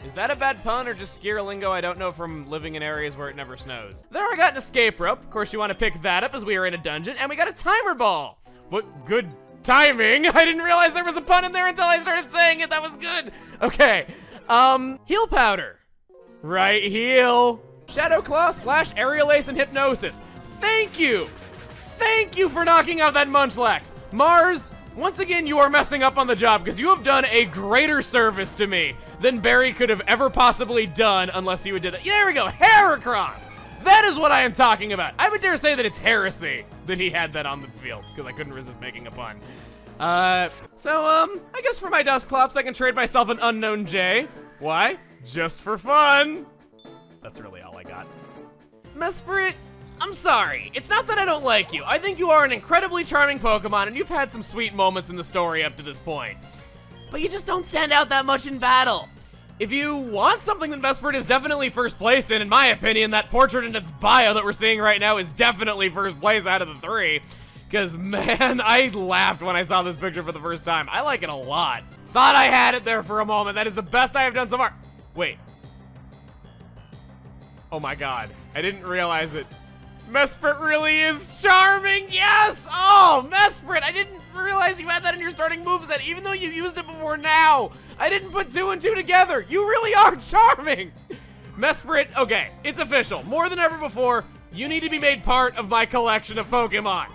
Is that a bad pun or just skier lingo I don't know from living in areas where it never snows? There I got an escape rope. Of course you want to pick that up as we are in a dungeon, and we got a timer ball. What good timing. I didn't realize there was a pun in there until I started saying it. That was good. Okay. Heal powder. Right heel. Shadow Claw / Aerial Ace and Hypnosis. Thank you. Thank you for knocking out that Munchlax. Mars, once again, you are messing up on the job because you have done a greater service to me than Barry could have ever possibly done unless you had did that. Yeah, there we go. Heracross. That is what I am talking about. I would dare say that it's heresy that he had that on the field because I couldn't resist making a pun. I guess for my Dusclops, I can trade myself an Unknown J. Why? Just for fun. That's really all I got. Mesprit, I'm sorry. It's not that I don't like you. I think you are an incredibly charming Pokemon, and you've had some sweet moments in the story up to this point. But you just don't stand out that much in battle. If you want something that Mesprit is definitely first place in my opinion, that portrait in its bio that we're seeing right now is definitely first place out of the 3. Because, man, I laughed when I saw this picture for the first time. I like it a lot. Thought I had it there for a moment. That is the best I have done so far. Wait. Oh my god. I didn't realize it. Mesprit really is charming. Yes! Oh, Mesprit! I didn't realize you had that in your starting moveset, even though you used it before now. I didn't put 2 and 2 together. You really are charming. Mesprit, okay, it's official. More than ever before, you need to be made part of my collection of Pokemon.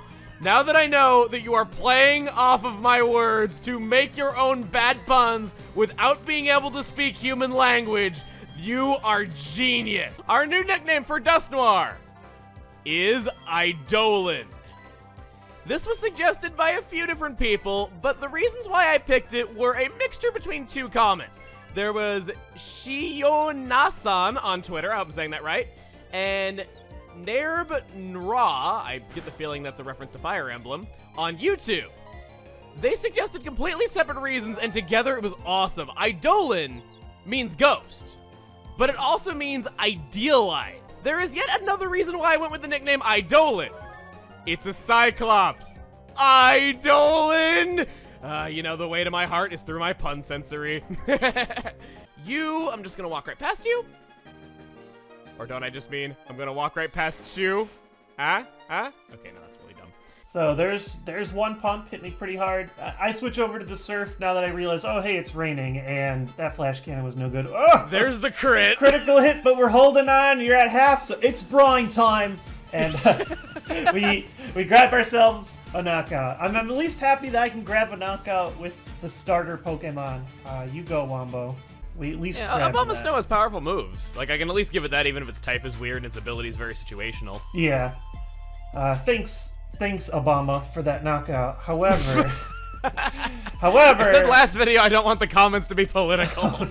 Now that I know that you are playing off of my words to make your own bad puns without being able to speak human language, you are genius. Our new nickname for Dusknoir is Eidolon. This was suggested by a few different people, but the reasons why I picked it were a mixture between two comments. There was Shionasan on Twitter, I hope I'm saying that right, and Nerb Nra, I get the feeling that's a reference to Fire Emblem, on YouTube. They suggested completely separate reasons, and together it was awesome. Eidolon means ghost, but it also means idealite. There is yet another reason why I went with the nickname Eidolon. It's a Cyclops. Eidolon! You know, the way to my heart is through my pun sensory. I'm just gonna walk right past you. Or don't I just mean, I'm gonna walk right past you? Okay, no, that's really dumb. So there's one pump hit me pretty hard. I switch over to the surf now that I realize, oh hey, it's raining, and that flash cannon was no good. Oh! There's the crit. Critical hit, but we're holding on. You're at half, so it's brawling time. And we grab ourselves a knockout. I'm at least happy that I can grab a knockout with the starter Pokemon. You go, Wombo. We at least grab Obama that. Snow has powerful moves. Like, I can at least give it that even if its type is weird and its ability is very situational. Yeah. Thanks, Obama, for that knockout. However... I said last video I don't want the comments to be political.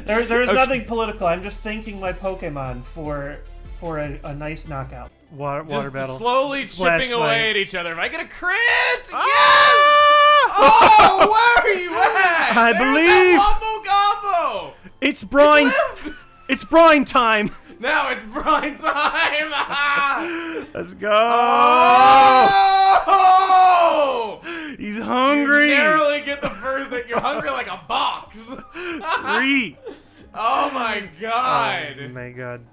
There's nothing political. I'm just thanking my Pokemon for a nice knockout. Water battle. Slowly Splash chipping fight. away at each other. If I get a crit, yes! Oh, where are you at? I There's believe that Wombo combo. it's brine. It's brine time. Now it's brine time. Let's go. Oh! He's hungry. You narrowly get the first hit. You're hungry like a box. 3. Oh my god. Oh my god.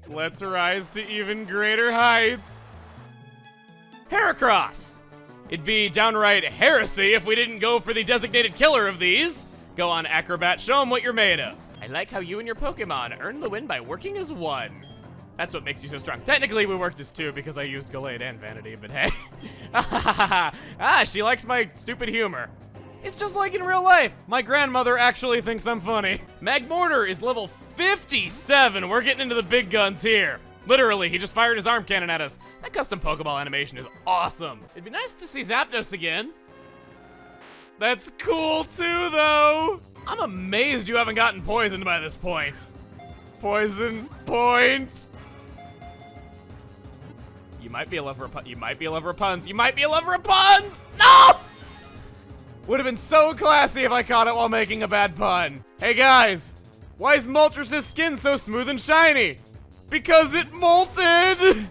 Let's rise to even greater heights. Heracross. It'd be downright heresy if we didn't go for the designated killer of these. Go on, Acrobat, show them what you're made of. I like how you and your Pokemon earn the win by working as one. That's what makes you so strong. Technically, we worked as two because I used Gallade and Vanity, but hey. She likes my stupid humor. It's just like in real life. My grandmother actually thinks I'm funny. Magmortar is level 57. We're getting into the big guns here. Literally, he just fired his arm cannon at us. That custom Pokeball animation is awesome. It'd be nice to see Zapdos again. That's cool too, though. I'm amazed you haven't gotten poisoned by this point. Poison point. You might be a lover of puns. You might be a lover of puns. You might be a lover of puns. No! Would have been so classy if I caught it while making a bad pun. Hey guys, why is Moltres' skin so smooth and shiny? Because it molted!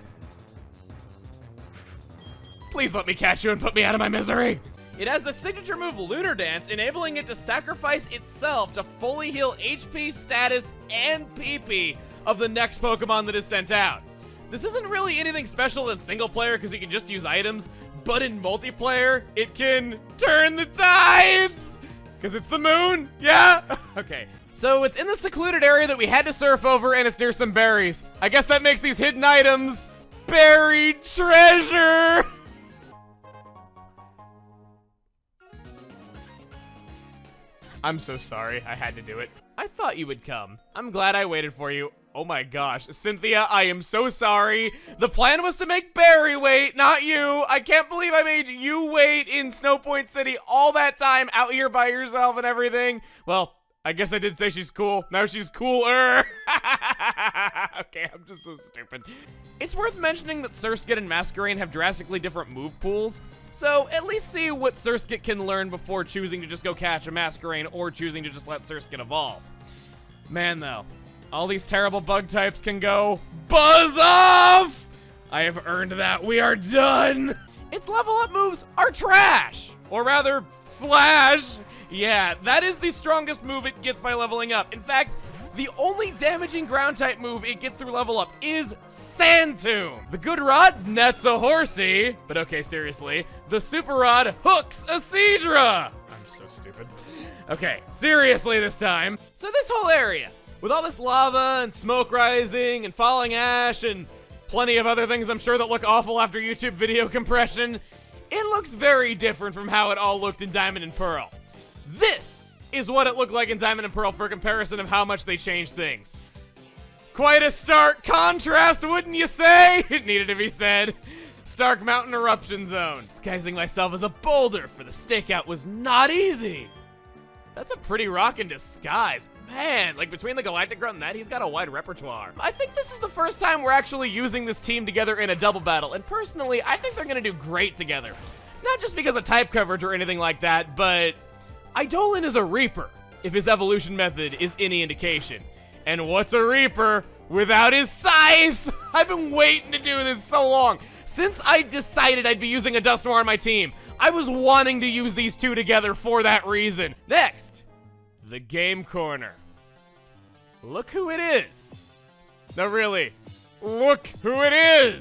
Please let me catch you and put me out of my misery. It has the signature move Lunar Dance, enabling it to sacrifice itself to fully heal HP, status, and PP of the next Pokemon that is sent out. This isn't really anything special in single player because you can just use items, but in multiplayer, it can turn the tides! Because it's the moon, yeah? Okay. So it's in the secluded area that we had to surf over, and it's near some berries. I guess that makes these hidden items buried treasure! I'm so sorry, I had to do it. I thought you would come. I'm glad I waited for you. Oh my gosh, Cynthia, I am so sorry. The plan was to make Barry wait, not you. I can't believe I made you wait in Snow Point City all that time out here by yourself and everything. Well, I guess I did say she's cool. Now she's cooler. Okay, I'm just so stupid. It's worth mentioning that Surskit and Masquerain have drastically different move pools. So at least see what Surskit can learn before choosing to just go catch a Masquerain or choosing to just let Surskit evolve. Man, though, all these terrible bug types can go buzz off! I have earned that. We are done! Its level up moves are trash! Or rather, slash! Yeah, that is the strongest move it gets by leveling up. In fact, the only damaging ground type move it gets through level up is Sand Tomb. The good rod nets a horsey, but okay, seriously, the super rod hooks a Seadra. I'm so stupid. Okay, seriously this time. So this whole area, with all this lava and smoke rising and falling ash and plenty of other things I'm sure that look awful after YouTube video compression, it looks very different from how it all looked in Diamond and Pearl. This is what it looked like in Diamond and Pearl for comparison of how much they changed things. Quite a stark contrast, wouldn't you say? It needed to be said. Stark Mountain Eruption Zone. Disguising myself as a boulder for the stakeout was not easy. That's a pretty rockin' disguise. Man, like between the Galactic Grunt and that, he's got a wide repertoire. I think this is the first time we're actually using this team together in a double battle, and personally, I think they're gonna do great together. Not just because of type coverage or anything like that, but Eidolon is a Reaper, if his evolution method is any indication. And what's a Reaper without his scythe? I've been waiting to do this so long. Since I decided I'd be using a Dusknoir on my team, I was wanting to use these two together for that reason. Next, the Game Corner. Look who it is. No, really, look who it is.